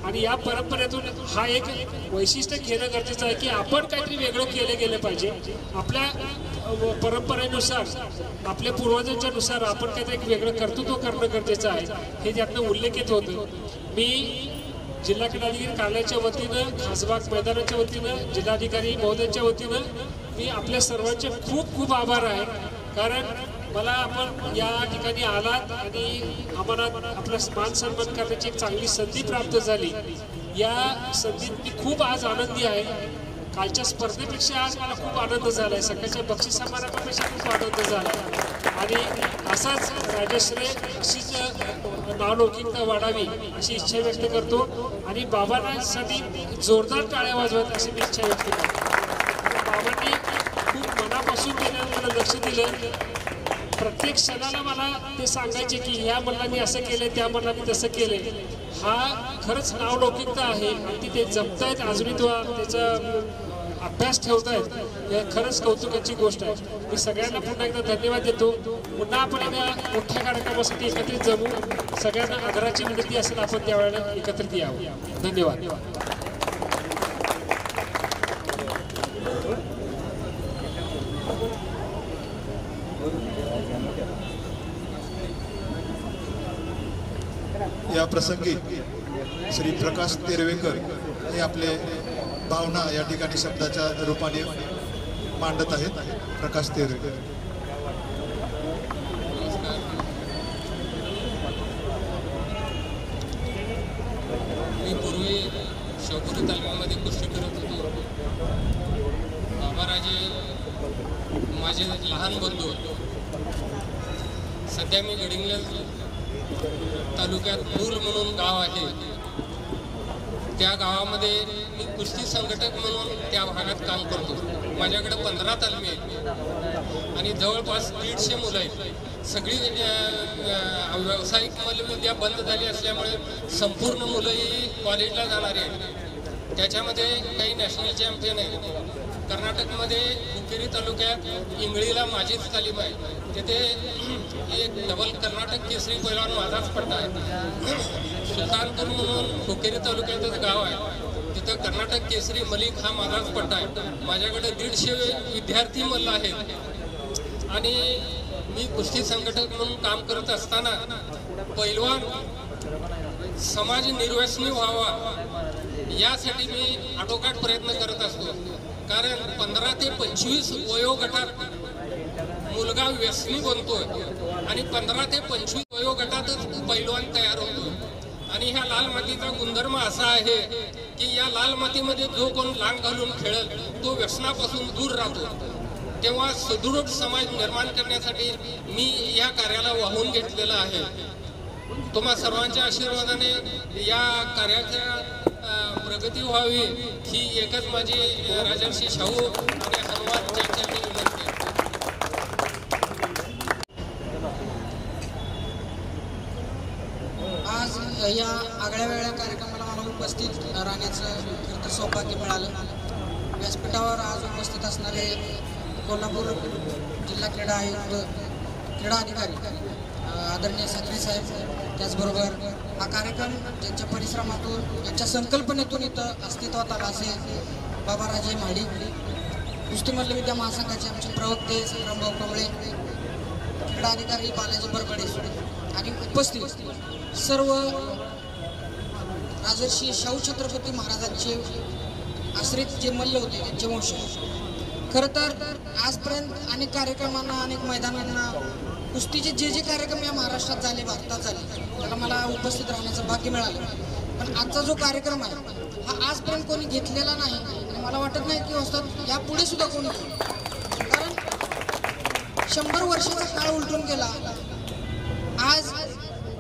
आणि या परंपरेतून हा एक वैशिष्ट्य घेणं गरजेचं आहे की आपण काहीतरी वेगळं केलं गेलं पाहिजे. आपल्या परंपरेनुसार, आपल्या पूर्वजांच्या नुसार आपण काहीतरी एक वेगळं कर्तृत्व करणं गरजेचं आहे, हे त्यातनं उल्लेखित होतं. मी जिल्हा क्रीडाधिकारी कार्यालयाच्या वतीनं, खासबाग मैदानाच्या वतीनं, जिल्हाधिकारी महोदयांच्या वतीनं मी आपल्या सर्वांचे खूप खूप आभार आहे. कारण मला आपण या ठिकाणी आलात आणि आम्हाला आपला मान सन्मान करण्याची एक चांगली संधी प्राप्त झाली. या संधीत मी खूप आज आनंदी आहे. कालच्या स्पर्धेपेक्षा आज मला खूप आनंद झाला आहे, सकाळच्या बक्षीस समारंभापेक्षा खूप आनंद झाला. आणि असाच राजश्री अशीच नावलौकिकता वाढावी अशी इच्छा व्यक्त करतो आणि बाबांसाठी जोरदार टाळ्या वाजवत अशी मी इच्छा व्यक्त करतो. बाबांनी खूप मनापासून मला लक्ष दिलं. प्रत्येक क्षणाला मला ते सांगायचे की ह्या मल्लांनी असं केलंय, त्या मल्लांनी तसं केलंय. हा खरंच नावलौकिकता आहे आणि ते जपतायत, अजूनही त्याचा अभ्यास ठेवतायत, हे खरंच कौतुकाची गोष्ट आहे. मी सगळ्यांना पुन्हा एकदा धन्यवाद देतो. पुन्हा आपण एका मोठ्या कार्यक्रमासाठी एकत्रित जमू. सगळ्यांना आदराची विनंती असेल आपण त्यावेळेला एकत्रित यावं. धन्यवाद. या प्रसंगी श्री प्रकाश तेरवेकर हे आपले भावना या ठिकाणी शब्दाच्या रूपाने मांडत आहेत. प्रकाश तेरवेकर. मी पूर्वी शिवपुरी तालुक्यामध्ये कुस्ती करत होतो. बाबाराजे माझे लहान बंधू. सध्या मी गडिंग्लज तालुक्यात मूल म्हणून गाव आहे, त्या गावामध्ये मी कुस्ती संघटक म्हणून त्या भागात काम करतो. माझ्याकडे 15 तालमी आहेत आणि जवळपास 150 मुलं आहेत. सगळी व्यावसायिक मल्लविद्या बंद झाली असल्यामुळे संपूर्ण मुलंही कॉलेजला जाणारी आहेत. त्याच्यामध्ये काही नॅशनल चॅम्पियन आहेत. कर्नाटकमध्ये हुकेरी तालुक्यात इंगळीला माझीच तालीम आहे. तिथे एक डबल कर्नाटक केसरी पैलवान माझाच पट्टा आहे. सुलतानपूर म्हणून हुकेरी तालुक्यातच गाव आहे, तिथं कर्नाटक केसरी मलिक हा माझाच पट्टा आहे. माझ्याकडे 150 विद्यार्थी मल्ल आहेत आणि मी कुस्ती संघटक म्हणून काम करत असताना पैलवान समाज निर्व्यसनी व्हावा यासाठी मी आटोकाट प्रयत्न करत असतो. कारण 15 ते 25 वयोगटात मुलगा व्यसनी बनतोय आणि 15 ते 25 वयोगटातच पैलवान तयार होतो. आणि ह्या लाल मातीचा गुणधर्म असा आहे की या लाल मातीमध्ये जो कोण लांग घालून खेळेल तो व्यसनापासून दूर राहतो. तेव्हा सुदृढ समाज निर्माण करण्यासाठी मी या कार्याला वाहून घेतलेलं आहे. तुम्हा सर्वांच्या आशीर्वादाने या कार्याच्या प्रगती व्हावी ही एकच माझी राजर्षी शाहू आणि हनुमान चर्चांनी विनंती आहे. आज या आगळ्या वेगळ्या कार्यक्रमाला मला उपस्थित राहण्याचं खरं तर सौभाग्य मिळालं. व्यासपीठावर आज उपस्थित असणारे कोल्हापूर जिल्हा क्रीडा आयुक्त, क्रीडा अधिकारी आदरणीय साखरे साहेब, त्याचबरोबर हा कार्यक्रम ज्यांच्या परिश्रमातून, ज्यांच्या संकल्पनेतून इथं अस्तित्वात आला असे बाबाराजे म्हाडी, कुस्ती मल्लविद्या महासंघाचे आमचे प्रवक्ते संग्रामभाऊ कमळे, क्रीडा अधिकारी बालाजी बरबडे आणि उपस्थित सर्व राजर्षी शाहू छत्रपती महाराजांचे आश्रित जे मल्ल होते त्यांचे वंशज. खरं तर आजपर्यंत अनेक कार्यक्रमांना, अनेक मैदानांना कुस्तीचे जे कार्यक्रम या महाराष्ट्रात झाले, भारतात झाले, त्याला मला उपस्थित राहण्याचं भाग्य मिळालं. पण आजचा जो कार्यक्रम आहे हा आजपर्यंत कोणी घेतलेला नाही आणि मला वाटत नाही की वस्तात यापुढे सुद्धा कोणी घेईल. कारण 100 वर्षाचा काळ उलटून गेला. आज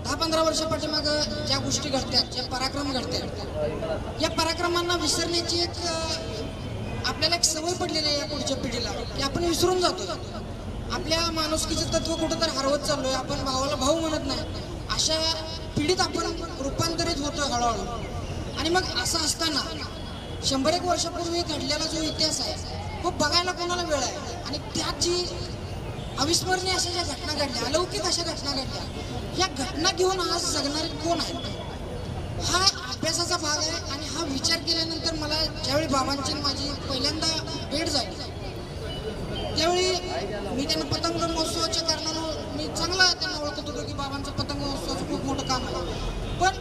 10-15 वर्षापाठीमागं ज्या गोष्टी घडतात, ज्या पराक्रम घडतात, या पराक्रमांना विसरण्याची आपल्याला एक सवय पडलेली आहे या पुढच्या पिढीला, की आपण विसरून जातो. आपल्या माणुसकीचं तत्व कुठं तर हरवत चाललोय. आपण भावाला भाऊ म्हणत नाही. अशा पिढीत आपण रूपांतरित होतो हळूहळू. आणि मग असं असताना 100-1 वर्षापूर्वी घडलेला जो इतिहास आहे तो बघायला कोणाला वेळ आहे. आणि त्यात जी अविस्मरणीय अशा ज्या घटना घडल्या, अलौकिक अशा घटना घडल्या, या घटना घेऊन आज जगणारे कोण आहेत हा अभ्यासाचा भाग आहे. आणि हा विचार केल्यानंतर मला ज्यावेळी बाबांची माझी पहिल्यांदा भेट झाली त्यावेळी मी त्यांना पतंग महोत्सवाच्या कारणानं मी चांगला त्यांना ओळखत होतो की बाबांचं पतंग महोत्सवाचं खूप मोठं काम आहे. पण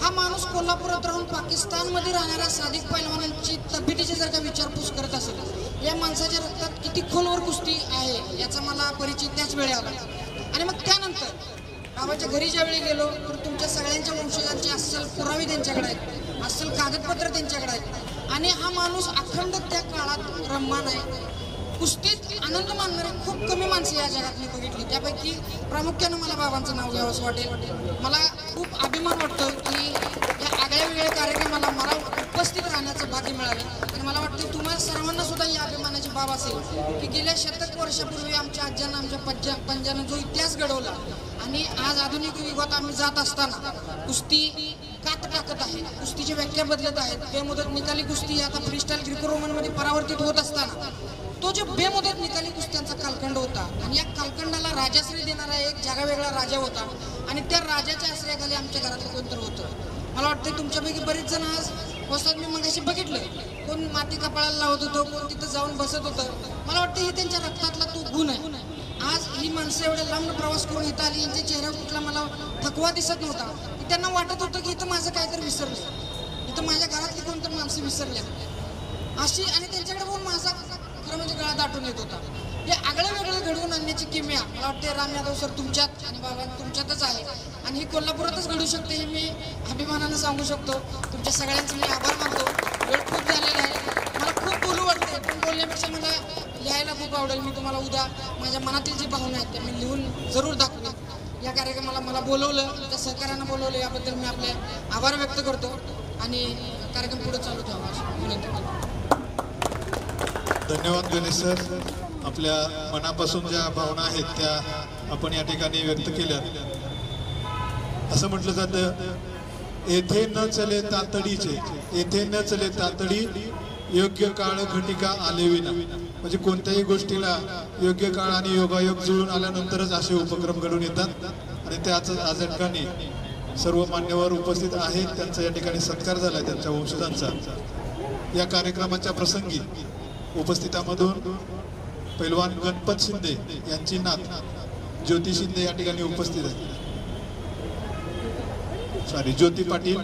हा माणूस कोल्हापुरात राहून पाकिस्तानमध्ये राहणाऱ्या सादिक पैलवानांची तब्येतीची जर का विचारपूस करत असेल, या माणसाच्या रक्तात किती खोलवर कुस्ती आहे याचा मला परिचय त्याच वेळी आला. आणि मग त्यानंतर बाबाच्या घरी ज्यावेळी गेलो तर तुमच्या सगळ्यांच्या वंशजांचे अस्सल पुरावे त्यांच्याकडे आहेत, अस्सल कागदपत्र त्यांच्याकडे आहेत. आणि हा माणूस अखंड त्या काळात रम्मान आहे. कुस्तीत आनंद मानणारे खूप कमी माणसं या जगात मी बघितली. त्यापैकी प्रामुख्यानं मला बाबांचं नाव घ्यावंसं वाटेल. मला खूप अभिमान वाटतो की या आगळ्या वेगळ्या कार्यक्रमाला मला उपस्थित राहण्याचं भाग्य मिळालं. आणि मला वाटतं तुम्हाला सर्वांना सुद्धा या अभिमानाची बाब असेल की गेल्या शतक वर्षापूर्वी आमच्या आज्यांना, आमच्या पंजानं जो इतिहास घडवला आणि आज आधुनिक युगात आम्ही जात असताना कुस्ती कात टाकत आहे, कुस्तीची व्याख्या बदलत आहेत. बेमुदत निकाली कुस्ती आता फ्रीस्टाईल ग्रीको रोमनमध्ये परावर्तित होत असताना तो जो बेमुदत निकाली कुस्त्यांचा कालखंड होता आणि या कालखंडाला राजाश्रय देणारा एक जागा वेगळा राजा होता आणि त्या राजाच्या आश्रयाखाली आमच्या घरातलं कोणतरी होतं. मला वाटतं तुमच्यापैकी बरेच जण आज वस्तात मी मगाशी बघितलं, कोण माती कपाळाला लावत होतं, कोण तिथं जाऊन बसत होतं. मला वाटतं हे त्यांच्या रक्तातला तो गुण आहे. आज ही माणसं एवढ्या लांब प्रवास करून इथं आली, यांच्या चेहऱ्यावर कुठला मला थकवा दिसत नव्हता. त्यांना वाटत होतं की इथं माझं काहीतरी विसरलं, इथं माझ्या घरातली कोणतरी माणसं विसरल्या अशी, आणि त्यांच्याकडे बघून माझा खरं म्हणजे गळा दाटून येत होता. हे आगळं वेगळं घडवून आणण्याची किमया मला वाटते राम यादव सर तुमच्यात आणि बाबा तुमच्यातच आहे, आणि ही कोल्हापुरातच घडू शकते हे मी अभिमानानं सांगू शकतो. तुमच्या सगळ्यांचे मी आभार मानतो. वेळ खूप झालेला आहे, मला खूप बोलू वाटते, पण बोलण्यापेक्षा मला लिहायला खूप आवडेल. मी तुम्हाला उद्या माझ्या मनातील जी भावना आहेत त्या मी लिहून जरूर दाखवेन. या कार्यक्रमाला मला बोलवलं, त्या सहकार्यानं बोलवलं, याबद्दल मी आपले आभार व्यक्त करतो आणि कार्यक्रम पुढे चालू ठेवा अशी विनंती करतो. धन्यवाद गणेश सर. आपल्या मनापासून ज्या भावना आहेत त्या आपण या ठिकाणी व्यक्त केल्या. असं म्हटलं जातं, येथे न चले तातडीचे, येथे न चले तातडी, योग्य काळ घटिका आले विना. म्हणजे कोणत्याही गोष्टीला योग्य काळ आणि योगायोग जुळून आल्यानंतरच असे उपक्रम घडून येतात, आणि त्याच आज या ठिकाणी सर्व मान्यवर उपस्थित आहेत, त्यांचा या ठिकाणी सत्कार झाला त्यांच्या वंशजांचा. या कार्यक्रमाच्या प्रसंगी उपस्थितांमधून पैलवान गणपत शिंदे यांची नात ज्योती शिंदे या ठिकाणी उपस्थित आहेत. ज्योती पाटील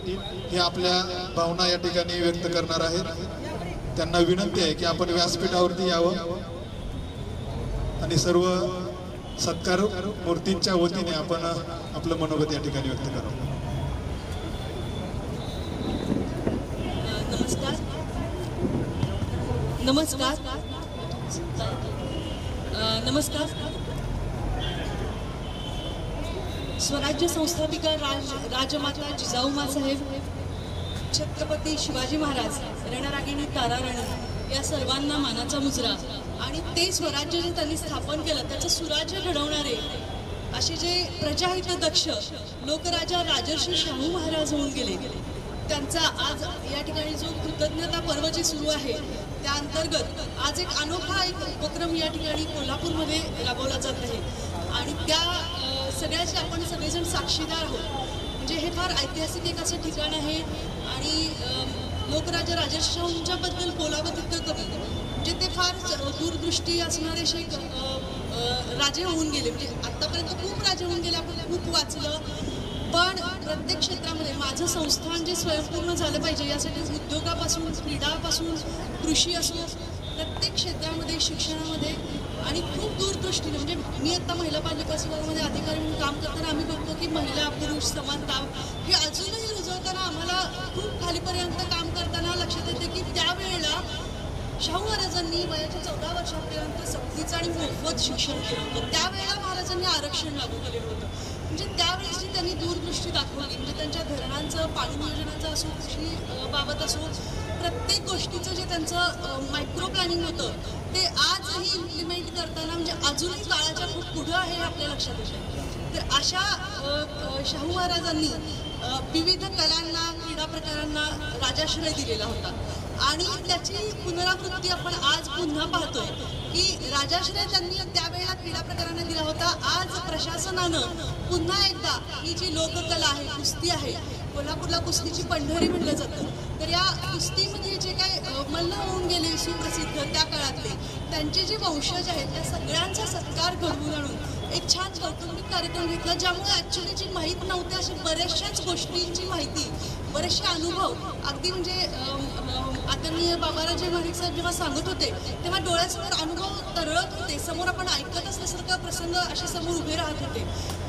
हे आपल्या भावना या ठिकाणी व्यक्त करणार आहेत. त्यांना विनंती आहे की आपण व्यासपीठावरती यावं आणि सर्व सत्कार मूर्तींच्या वतीने आपण आपलं मनोगत या ठिकाणी व्यक्त करावं. नमस्कार. स्वराज्य संस्थापिका राजमाता जिजाऊमासाहेब, छत्रपती शिवाजी महाराज, रणरागिणी ताराराणी या सर्वांना मानाचा मुजरा. आणि ते स्वराज्य जे त्यांनी स्थापन केलं त्याचं सुराज्य घडवणारे असे जे प्रजाहित दक्ष लोकराजा राजर्षी शाहू महाराज होऊन गेले, त्यांचा आज या ठिकाणी जो कृतज्ञता पर्व जे सुरू आहे त्या अंतर्गत आज एक अनोखा एक उपक्रम या ठिकाणी कोल्हापूरमध्ये राबवला जात आहे, आणि त्या सगळ्याचे आपण सगळेजण साक्षीदार आहोत. म्हणजे हे फार ऐतिहासिक एक असं ठिकाण आहे, आणि लोकराजा राजर्षी शाहूंच्याबद्दल बोलावं तितकं कमी. म्हणजे ते फार दूरदृष्टी असणारे असे राजे होऊन गेले. म्हणजे आत्तापर्यंत खूप राजे होऊन गेले, आपण खूप वाचलं, पण प्रत्येक क्षेत्रामध्ये माझं संस्थान जे स्वयंपूर्ण झालं पाहिजे यासाठी उद्योगापासून, क्रीडापासून, कृषी असो, प्रत्येक क्षेत्रामध्ये, शिक्षणामध्ये, आणि खूप दूरदृष्टीने. म्हणजे मी आता महिला पालिका सेवामध्ये अधिकारी म्हणून काम करताना आम्ही बघतो की महिला पुरुष समानता हे अजूनही रुजवताना आम्हाला खूप खालीपर्यंत काम करताना लक्षात येते की त्यावेळेला शाहू महाराजांनी वयाच्या 14 वर्षापर्यंत सक्तीचं आणि मोफत शिक्षण केलं होतं. त्यावेळेला महाराजांनी आरक्षण लागू केलेलं होतं. म्हणजे त्यावेळेस जी त्यांनी दूरदृष्टी दाखवली, म्हणजे त्यांच्या धरणांचं, पाणी नियोजनाचं असो, कृषी बाबत असो, प्रत्येक गोष्टीचं जे त्यांचं मायक्रो प्लॅनिंग होतं ते आजही इम्प्लिमेंट करताना म्हणजे अजूनही काळाच्या खूप पुढं आहे हे आपल्या लक्षात येतं. तर अशा शाहू महाराजांनी विविध कलांना, क्रीडा प्रकारांना राजाश्रय दिलेला होता, आणि त्याची पुनरावृत्ती आपण आज पुन्हा पाहतोय की राजाश्रय त्यांनी त्यावेळेला क्रीडा प्रकारांना दिला होता. आज प्रशासनानं पुन्हा एकदा ही जी लोककला आहे, कुस्ती आहे, कोल्हापूरला कुस्तीची पंढरी म्हटलं जातं, तर या कुस्तीमध्ये जे काय मल्ल होऊन गेले सुप्रसिद्ध त्या काळातले, त्यांचे जे वंशज आहेत त्या सगळ्यांचा सत्कार घडवून आणून एक छान कौटुंबिक कार्यक्रम घेतला, ज्यामुळे ॲक्च्युली जी माहीत नव्हते अशा बऱ्याचशाच गोष्टींची माहिती, बरेचसे अनुभव, अगदी म्हणजे आदरणीय बाबाराजे महाडिक साहेब जेव्हा सांगत होते तेव्हा डोळ्यासमोर अनुभव तरळत होते, समोर आपण ऐकत असल्यासारखा प्रसंग असे समोर उभे राहत होते.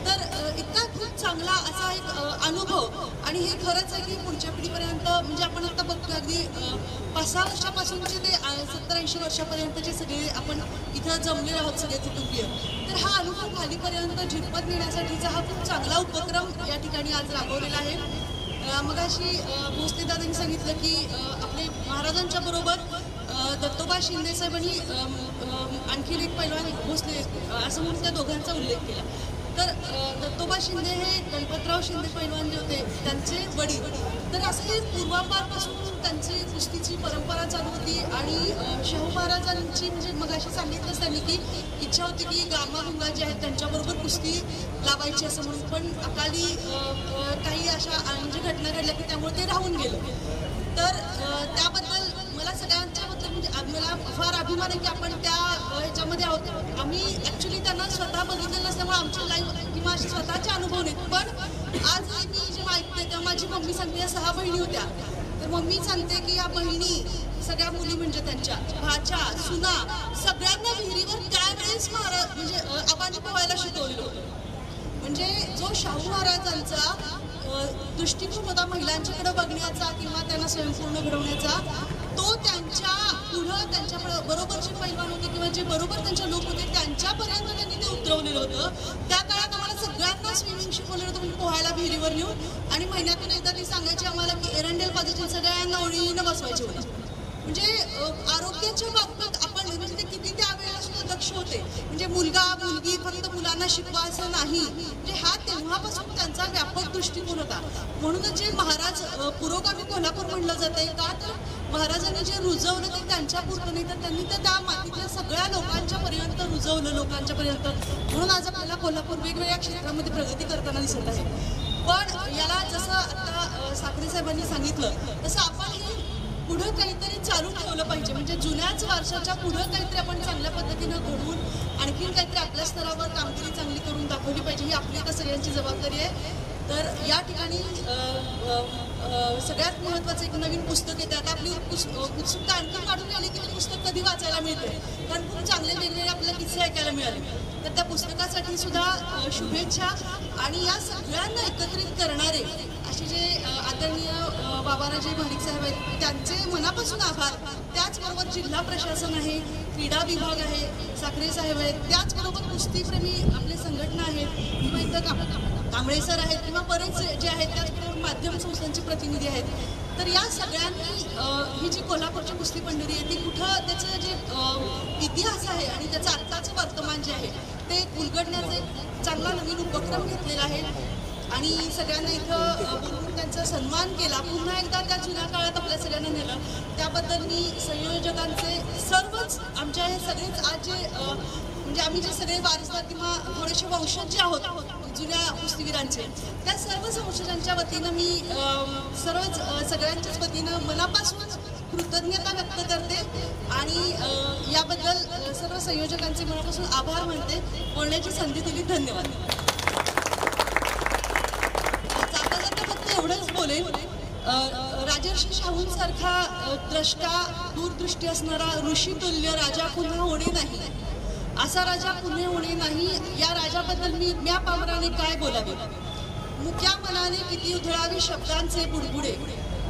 तर इतका खूप चांगला असा एक अनुभव, आणि हे खरंच आहे की पुढच्या पिढीपर्यंत म्हणजे आपण आता बघतो अगदी 5-6 वर्षापासूनचे ते 70-80 वर्षापर्यंतचे सगळे आपण इथं जमलेले आहोत सगळे कुटुंबीय. तर हा अनुभव खालीपर्यंत झिरपत नेण्यासाठीचा हा खूप चांगला उपक्रम या ठिकाणी आज राबवलेला आहे. मगाशी भोसले दादांनी सांगितलं की आपले महाराजांच्या बरोबर दत्तोबा शिंदे साहेबांनी आणखी एक पैलवान भोसले असं म्हणून त्या दोघांचा उल्लेख केला. तर दत्तोबा शिंदे हे गणपतराव शिंदे पैलवान जे होते त्यांचे वडील. तर असं हे पूर्वापारपासून त्यांची कुस्तीची परंपरा चालू होती, आणि शाहू महाराजांची म्हणजे मगाशी सांगितलंच त्यांनी की इच्छा होती की गामागुंगा जे आहेत त्यांच्याबरोबर कुस्ती लावायची असं म्हणून, पण अकाली काही अशा म्हणजे घटना घडल्या की त्यामुळे ते राहून गेलं. तर त्याबद्दल मला सगळ्यांच्याबद्दल म्हणजे मला फार अभिमान आहे की आपण त्या ह्याच्यामध्ये आहोत. आम्ही ॲक्च्युली त्यांना स्वतः बघितलेलं नसल्यामुळे आमचे लाईव्ह किंवा असे स्वतःचे अनुभव नाहीत. पण आज मी जेव्हा ऐकते तेव्हा माझी मम्मी सांगते या 6 बहिणी होत्या, तर मम्मी सांगते की या बहिणी सगळ्या मुली म्हणजे त्यांच्या भाच्या सुना सगळ्यांना विहिरीवर त्यावेळेस महाराज म्हणजे आबांनी पोहायला शिकवलेलं होतं. म्हणजे जो शाहू महाराजांचा दृष्टिकोन होता महिलांच्याकडे बघण्याचा किंवा त्यांना स्वयंपूर्ण घडवण्याचा, तो त्यांच्या पुढं त्यांच्या बरोबर जे पैलवान होते किंवा जे बरोबर त्यांच्या लोक होते त्यांच्यापर्यंत त्यांनी ते उतरवलेलं होतं. त्या काळात आम्हाला सगळ्यांना स्विमिंग शिकवलेलं होतं, म्हणजे पोहायला विहिरीवर नेऊन. आणि महिन्यातून एकदा ती सांगायची आम्हाला की एरंडेल बाजूच्या सगळ्यांना ओळीनं बसवायचे होते. म्हणजे आरोग्याच्या बाबतीत आपण म्हणजे ते किती त्यावेळेला सुद्धा दक्ष होते. म्हणजे मुलगा मुलगी फक्त मुलांना शिकवा असं नाही, म्हणजे हा तेव्हापासून त्यांचा व्यापक दृष्टिकोन होता. म्हणूनच जे महाराज पुरोगामी कोल्हापूर म्हणलं जातंय का, तर महाराजांनी जे रुजवलं ते त्यांच्या पुरतं नाही, तर त्यांनी तर त्या मातीतल्या सगळ्या लोकांच्या पर्यंत रुजवलं, लोकांच्या पर्यंत. म्हणून आज आपल्याला कोल्हापूर वेगवेगळ्या क्षेत्रामध्ये प्रगती करताना दिसत आहे. पण याला जसं आता साखरे साहेबांनी सांगितलं तसं आपण हे पुढं काहीतरी चालू ठेवलं पाहिजे. म्हणजे जुन्याच वर्षाच्या पुढं काहीतरी आपण चांगल्या पद्धतीनं घडवून आणखीन काहीतरी आपल्या स्तरावर कामगिरी चांगली करून दाखवली पाहिजे. ही आपली आता सगळ्यांची जबाबदारी आहे. तर या ठिकाणी सगळ्यात महत्त्वाचं एक नवीन पुस्तक येते. आता आपली उत्सुकता आणखी वाढून आली की ते पुस्तक कधी वाचायला मिळते, कारण खूप चांगले वेगवेगळे आपल्याला किस्से ऐकायला मिळाले. तर त्या पुस्तकासाठी सुद्धा शुभेच्छा. आणि या सगळ्यांना एकत्रित करणारे असे जे आदरणीय बाबाराजे भाडिक साहेब आहेत त्यांचे मनापासून आभार. त्याचबरोबर जिल्हा प्रशासन आहे, क्रीडा विभाग आहे, साखरे साहेब आहेत, त्याचबरोबर कुस्तीप्रेमी आपले संघटना आहेत किंवा इथं कांबळे सर आहेत किंवा बरेच जे आहेत, त्याचबरोबर माध्यम संस्थांचे प्रतिनिधी आहेत. तर या सगळ्यांनी ही जी कोल्हापूरची कुस्ती पंढरी आहे ती कुठं त्याचं जे इतिहास आहे आणि त्याचं आत्ताचं वर्तमान जे आहे ते उलगडण्याचा एक चांगला नवीन उपक्रम घेतलेला आहे. आणि सगळ्यांना इथं बोलून त्यांचा सन्मान केला. पुन्हा एकदा त्या जुन्या काळात आपल्या सगळ्यांना नेलं, त्याबद्दल मी संयोजकांचे सर्वच आमच्या हे सगळेच आज जे म्हणजे आम्ही जे सगळे वारसदार किंवा थोडेसे वंशज जे आहोत जुन्या कुस्तीवीरांचे, त्या सर्व वंशजांच्या वतीनं मी सगळ्यांच्याच वतीनं मनापासून कृतज्ञता व्यक्त करते. आणि याबद्दल सर्व संयोजकांचे मनापासून आभार मानते. बोलण्याची संधी दिली, धन्यवाद. एवढंच बोलेन, राजर्षी शाहूंसारखा द्रष्टा दूरदृष्टी असणारा ऋषितुल्य राजा पुन्हा होणे नाही, असा राजा पुन्हा होणे नाही. या राजाबद्दल म्या पामराने काय बोलावे. मुक्या मनाने किती उधळावे शब्दांचे बुडबुडे,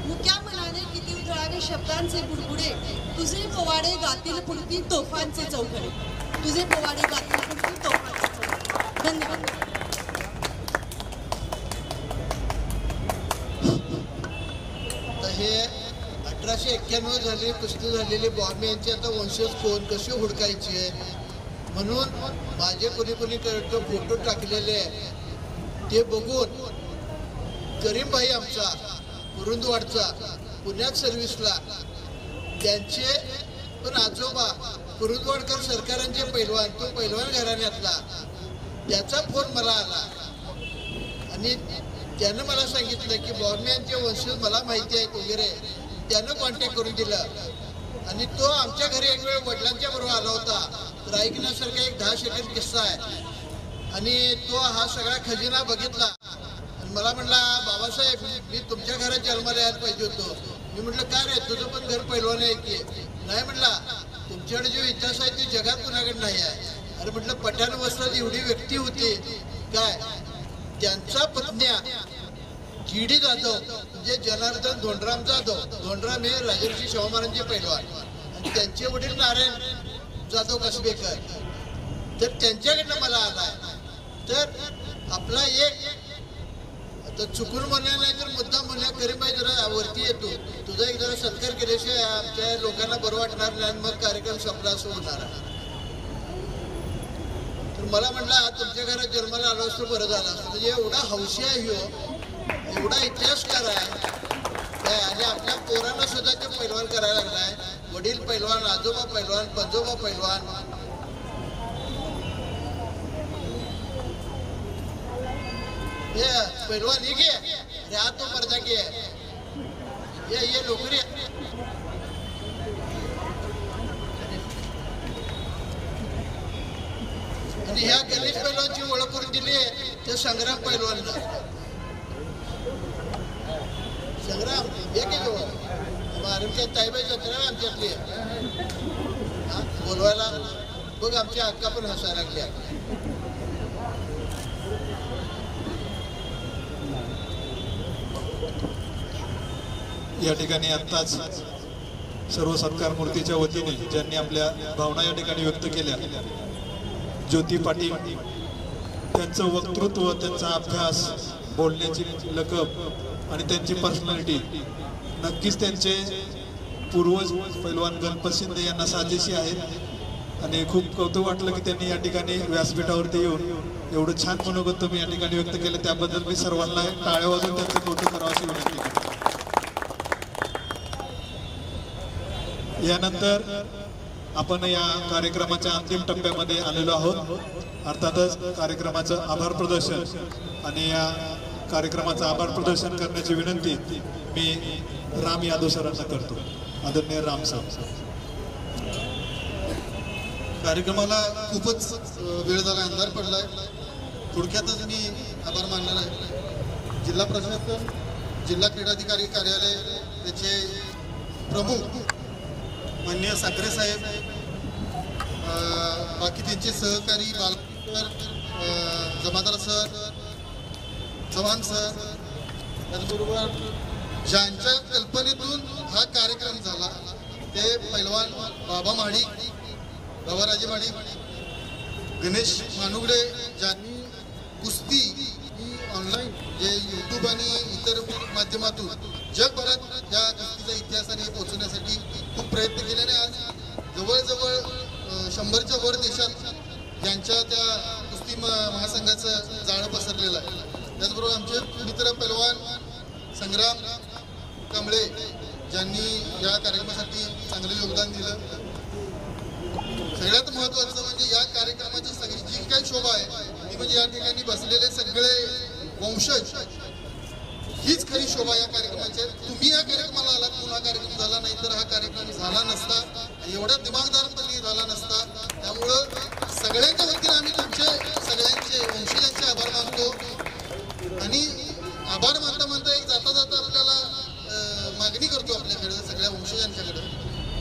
मुक्या मनाने किती उधळावे शब्दांचे बुडबुडे, तुझे पोवाडे गातील पुढती तोफांचे चौघडे, तुझे पोवाडे गातील पुढती तोफांचे चौघडे. धन्यवाद. हे 1891 झाली कुस्ती झालेली बॉम्बे यांची आता वंशज कोण कशी हुडकायची म्हणून माझे कोणी फोटो टाकलेले ते बघून करीमभाई आमचा कुरुंदवाडचा पुण्यात सर्व्हिसला, त्यांचे पण आजोबा कुरुंदवाडकर सरकारांचे पैलवान, तो पैलवान घराण्यातला, त्याचा फोन मला आला आणि त्यानं मला सांगितलं की बॉम्बेचे वंशज मला माहिती आहेत वगैरे. त्यानं कॉन्टॅक्ट करून दिलं आणि तो आमच्या घरी एक वेळ वडिलांच्या बरोबर आला होता. तर ऐकण्यासारखा एक 10 सेकंड किस्सा आहे. आणि तो हा सगळा खजिना बघितला आणि मला म्हणला, बाबासाहेब मी तुमच्या घरात जन्माला यायला पाहिजे होतो. मी म्हटलं काय रे, तुझं पण घर पैलवान आहे की. नाही म्हणला, तुमच्याकडे जो इतिहास आहे ते जगात कुणाकडे नाही आहे. अरे म्हटलं, पठाण वस्त्रात एवढी व्यक्ती होती काय, त्यांचा पत्न्या जीडी जाधव म्हणजे जनार्दन धोंडराम जाधव, धोंडराम हे राजर्षी शाहू महाराजांचे पैलवान, आणि त्यांचे वडील नारायण जाधव कसबेकर. तर त्यांच्याकडनं मला आलाय. तर आपला एक आता चुकून म्हणा नाही तर मुद्दा म्हणा, करीमभाई जरा वरती येतो, तुझा एक जरा सत्कार केल्याशिवाय आमच्या लोकांना बरं वाटणार नाही, मग कार्यक्रम संपला असं होणार आहे. मला म्हटलं तुमच्या घरात जन्माला आलो असतो बरं झालं असतं. म्हणजे एवढा हौशी आहे ह्यो, एवढा इतिहासकार आहे काय. आणि आपल्या पोरांना सुद्धा ते पैलवान करायला लागलाय. वडील पैलवान, आजोबा पैलवान, पंजोबा पैलवान. ये पैलवान ये घे रे, हा तो मर्दा घे, ये नोकरी आणि ह्या गणेश पैलवानची ओळख करून दिली आहे ते संग्राम पैलवानला. संग्राम एक आमच्या ताईबाई जत्रा आमच्यातली बोलवायला बघ आमची अक्का पण हसायला लागल्या. या ठिकाणी आत्ताच सर्व सत्कार मूर्तीच्या वतीने ज्यांनी आपल्या भावना या ठिकाणी व्यक्त केल्या, ज्योती पाटील, त्यांचं वक्तृत्व, त्यांचा अभ्यास, बोलण्याची लकब आणि त्यांची पर्सनॅलिटी नक्कीच त्यांचे पूर्वज पैलवान गणपत शिंदे यांना साजेशी आहेत. आणि खूप कौतुक वाटलं की त्यांनी या ठिकाणी व्यासपीठावरती येऊन एवढं छान मनोगत तुम्ही या ठिकाणी व्यक्त केलं, त्याबद्दल मी सर्वांना टाळ्या वाजवून त्यांचं कौतुक करावं अशी विनंती करतो. यानंतर आपण या कार्यक्रमाच्या अंतिम टप्प्यामध्ये आलेलो आहोत. अर्थातच कार्यक्रमाचं आभार प्रदर्शन, आणि या कार्यक्रमाचं आभार प्रदर्शन करण्याची विनंती मी राम यादव सरांना करतो. आदरणीय राम साहेब. कार्यक्रमाला खूपच वेळ झाला, अंधार पडलाय. थोडक्यातच मी आभार मानणार आहे. जिल्हा प्रशासन, जिल्हा क्रीडाधिकारी कार्यालय, त्याचे प्रमुख माननीय साखरे साहेब, बाकी त्यांचे सहकारी बालकर, जमादार सर, चव्हाण सर, त्याचबरोबर ज्यांच्या कल्पनेतून हा कार्यक्रम झाला ते पैलवान बाबा माडिक, बाबाराजे माडिक, गणेश मानुगडे, ज्यांनी कुस्ती ही ऑनलाईन जे यूट्यूब आणि इतर माध्यमातून जगभरात या कुस्तीचा इतिहासाने पोहोचण्यासाठी खूप प्रयत्न केल्याने आज जवळजवळ 100च्या वर देशात यांच्या त्या कुस्ती महासंघाचं जाळं पसरलेलं आहे. त्याचबरोबर आमचे मित्र पैलवान संग्राम कांबळे, ज्यांनी या कार्यक्रमासाठी चांगले योगदान दिलं. सगळ्यात महत्त्वाचं म्हणजे या कार्यक्रमाची सगळी जी काही शोभा आहे ती म्हणजे या ठिकाणी बसलेले सगळे वंशज, हीच खरी शोभा या कार्यक्रमाची. तुम्ही या कार्यक्रमाला आलात म्हणून हा कार्यक्रम झाला, नाही तर हा कार्यक्रम झाला नसता, एवढ्या दिमागदारपणे झाला नसता. त्यामुळं सगळ्यांच्या वतीने आम्ही तुमचे सगळ्यांचे वंशजांचे आभार मानतो. आणि आभार मानता मानता एक जाता जाता आपल्याला मागणी करतो आपल्याकडे सगळ्या वंशजांच्याकडे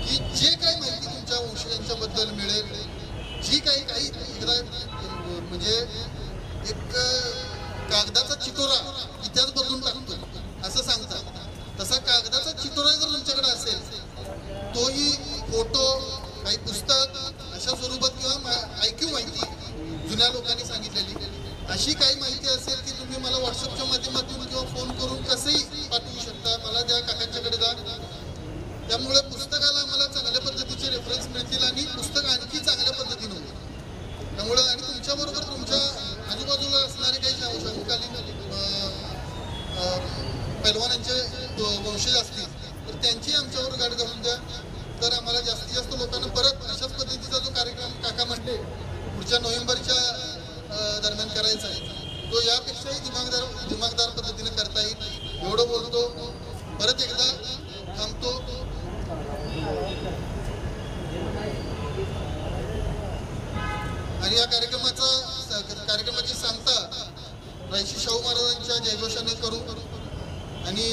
की जे काही माहिती तुमच्या वंशजांच्या बद्दल मिळेल, जी काही एकदा म्हणजे एक कागदाचा चिटोरा इतिहास बदलून टाकतो असं सांगतात, तसा कागदाचा चिटोरा जर तुमच्याकडे असेल, तोही फोटो, काही पुस्तक अशा स्वरूपात किंवा ऐकीव माहिती जुन्या लोकांनी सांगितलेली अशी काही माहिती असेल की तुम्ही मला व्हॉट्सअपच्या माध्यमातून किंवा फोन करून कसंही पाठवू शकता. मला त्या काकांच्याकडे जा. त्यामुळे पुस्तकाला मला चांगल्या पद्धतीचे रेफरन्स मिळतील आणि पुस्तक आणखी चांगल्या पद्धतीने होईल. त्यामुळं आणि तुमच्याबरोबर तुमच्या आजूबाजूला असणारे काही समकालीन पैलवानांचे वंशज असतील तर त्यांची आमच्यावर गाठ घालून द्या. तर आम्हाला जास्तीत जास्त लोकांना परत अशाच पद्धतीचा जो कार्यक्रम काका म्हणले पुढच्या नोव्हेंबरच्या दरम्यान करायचा आहे, तो यापेक्षाही दिमागदार पद्धतीने करता येईल एवढं बोलतो. परत एकदा थांबतो. आणि या कार्यक्रमाची सांगता रायशी शाहू महाराजांच्या जयघोषाने करू. आणि